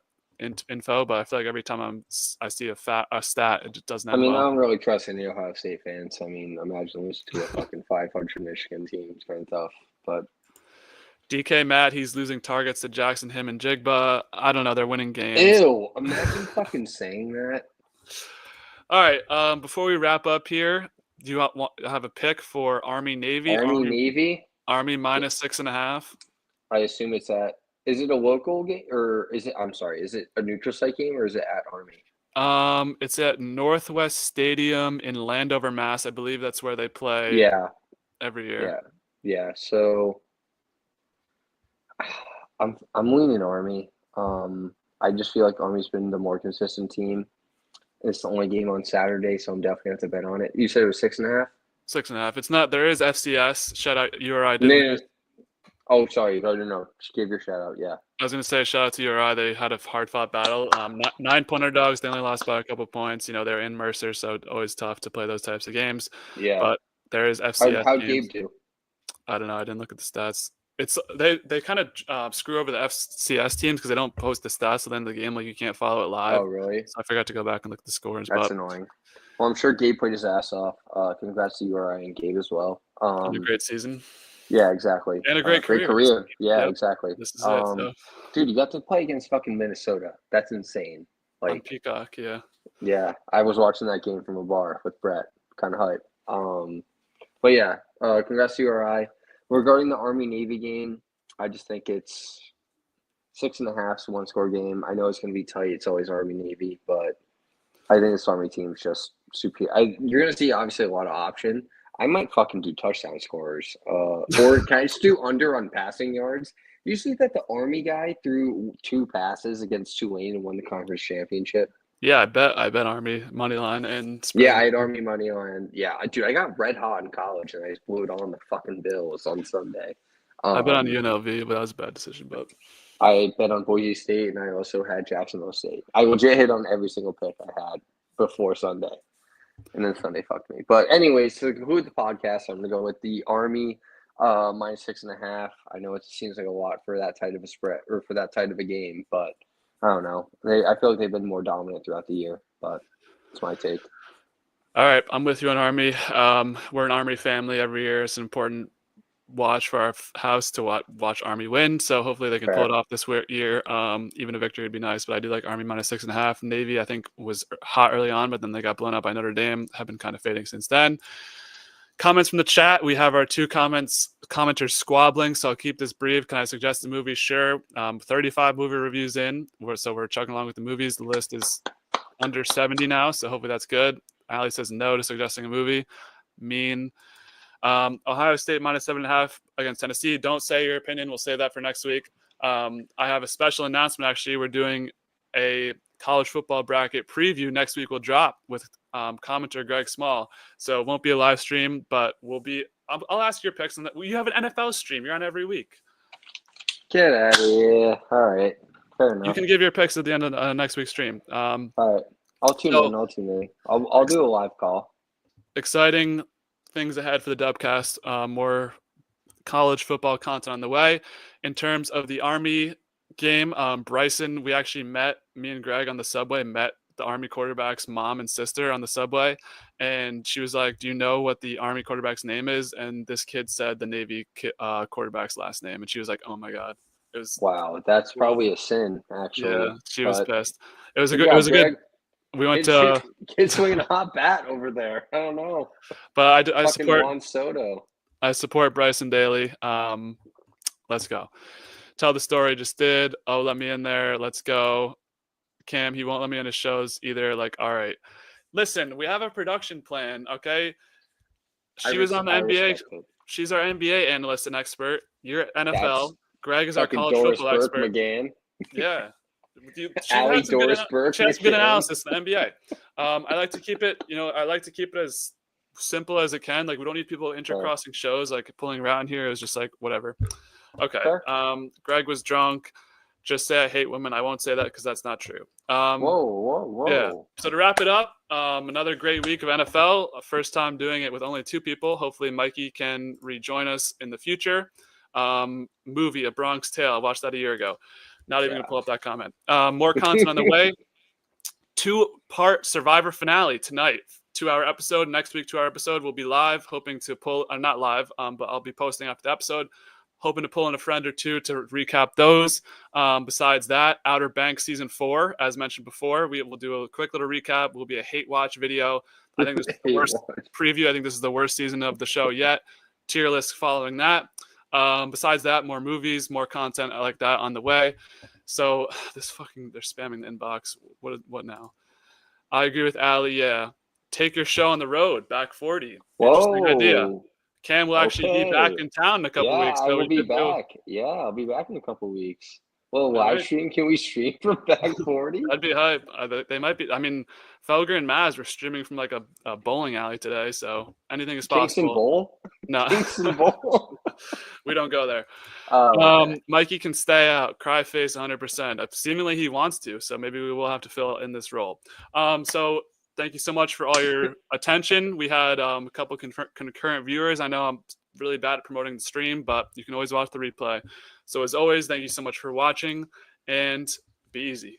info, but I feel like every time I see a stat, it just doesn't end well. I don't really trust any Ohio State fans. I mean, imagine losing to a fucking 500 Michigan team. It's kind of tough, but DK Matt, he's losing targets to Jackson, him, and Jigba. I don't know. They're winning games. Ew! Imagine fucking saying that. All right. Before we wrap up here, do you want have a pick for Army Navy? Navy. Army minus 6.5. I assume it's at. Is it a local game or is it? I'm sorry. Is it a neutral site game or is it at Army? It's at Northwest Stadium in Landover, Mass. I believe that's where they play. Yeah. Every year. Yeah. So I'm leaning Army. I just feel like Army's been the more consistent team. It's the only game on Saturday, so I'm definitely going to have to bet on it. You said it was 6.5? 6.5. It's not. There is FCS. Shout out URI. Oh, sorry. No. Just give your shout out. Yeah. I was going to say shout out to URI. They had a hard-fought battle. 9-point underdogs. They only lost by a couple points. They're in Mercer, so always tough to play those types of games. Yeah. But there is FCS. How'd Gabe do? I don't know. I didn't look at the stats. It's they kind of screw over the FCS teams because they don't post the stats at the end of the game. Like you can't follow it live. Oh, really? So I forgot to go back and look at the scores. That's annoying. Well, I'm sure Gabe played his ass off. Congrats to URI and Gabe as well. And a great season. Yeah, exactly. And a great career. Great career. Yeah, exactly. This is it. So. Dude, you got to play against fucking Minnesota. That's insane. On Peacock, yeah. Yeah, I was watching that game from a bar with Brett. Kind of hype. But yeah, congrats to URI. Regarding the Army-Navy game, I just think it's 6.5, so one-score game. I know it's going to be tight. It's always Army-Navy, but I think this Army team is just superior. You're going to see, obviously, a lot of option. I might fucking do touchdown scorers. Or can I just do under on passing yards? You see that the Army guy threw 2 passes against Tulane and won the conference championship? Yeah, I bet Army money line and spread. Yeah, I had Army money line. Yeah, dude, I got red hot in college and I just blew it on the fucking Bills on Sunday. I bet on UNLV, but that was a bad decision. But I bet on Boise State and I also had Jacksonville State. I legit hit on every single pick I had before Sunday, and then Sunday fucked me. But anyways, to conclude the podcast, I'm gonna go with the Army minus 6.5. I know it seems like a lot for that tight of a spread or for that tight of a game, but I don't know. I feel like they've been more dominant throughout the year, but it's my take. All right, I'm with you on Army. We're an Army family every year. It's an important watch for our house to watch Army win. So hopefully they can pull it off this year. Even a victory would be nice, but I do like Army minus 6.5. Navy, I think, was hot early on, but then they got blown up by Notre Dame. Have been kind of fading since then. Comments from the chat. We have our 2 commenters squabbling, so I'll keep this brief. Can I suggest a movie? Sure. 35 movie reviews in, so we're chugging along with the movies. The list is under 70 now, so hopefully that's good. Ali says no to suggesting a movie. Mean. Ohio State minus 7.5 against Tennessee. Don't say your opinion. We'll save that for next week. I have a special announcement, actually. We're doing a college football bracket preview next week. Will drop with commenter Greg Small. So it won't be a live stream, but I'll ask your picks. You have an NFL stream. You're on every week. Get out of here. All right. Fair enough. You can give your picks at the end of next week's stream. All right. I'll tune in. I'll do a live call. Exciting things ahead for the Dubcast. More college football content on the way. In terms of the Army game, Bryson, me and Greg on the subway met the Army quarterback's mom and sister on the subway, and she was like, do you know what the Army quarterback's name is? And this kid said the Navy quarterback's last name, and she was like, oh my god. It was that's probably a sin, actually. Yeah, she was pissed. It was a good we went to kids swinging a hot bat over there. I don't know, but I support Juan Soto. I support Bryson Daly. Let's go. Tell the story. Just did. Oh, let me in there. Let's go. Cam, he won't let me on his shows either. Like, all right, listen, we have a production plan. Okay. She was on the NBA. She's our NBA analyst and expert. You're NFL. Greg is our college football expert. McGann. Yeah. She has some good analysis in the NBA. I like to keep it, as simple as it can. Like, we don't need people intercrossing shows, like pulling around here. It was just like, whatever. Okay. Greg was drunk. Just say I hate women. I won't say that because that's not true. Whoa. Yeah. So to wrap it up, another great week of NFL. First time doing it with only 2 people. Hopefully Mikey can rejoin us in the future. Movie A Bronx Tale. I watched that a year ago. Not even gonna pull up that comment. More content on the way. 2-part Survivor finale tonight. 2-hour episode. Next week, 2-hour episode. We'll be live. Hoping to pull, not live, but I'll be posting after the episode. Hoping to pull in a friend or two to recap those. Besides that, Outer Banks season 4, as mentioned before, we will do a quick little recap. Will be a hate watch video. I think this is the worst preview. I think this is the worst season of the show yet. Tier list following that. Besides that, more movies, more content like that on the way. So they're spamming the inbox. What now? I agree with Ali. Yeah, take your show on the road. Back 40. Interesting idea. Cam will actually be back in town in a couple weeks. So I will be back. Yeah, I'll be back in a couple weeks. Well, live stream? Can we stream from Back 40? That'd be hype. They might be. I mean, Felger and Maz were streaming from like a bowling alley today, so anything is possible. Kingston Bowl? No. Kingston Bowl? We don't go there. Okay. Mikey can stay out. Cry face 100%. Seemingly he wants to, so maybe we will have to fill in this role. So thank you so much for all your attention. We had a couple concurrent viewers. I know I'm really bad at promoting the stream, but you can always watch the replay. So as always, thank you so much for watching, and be easy.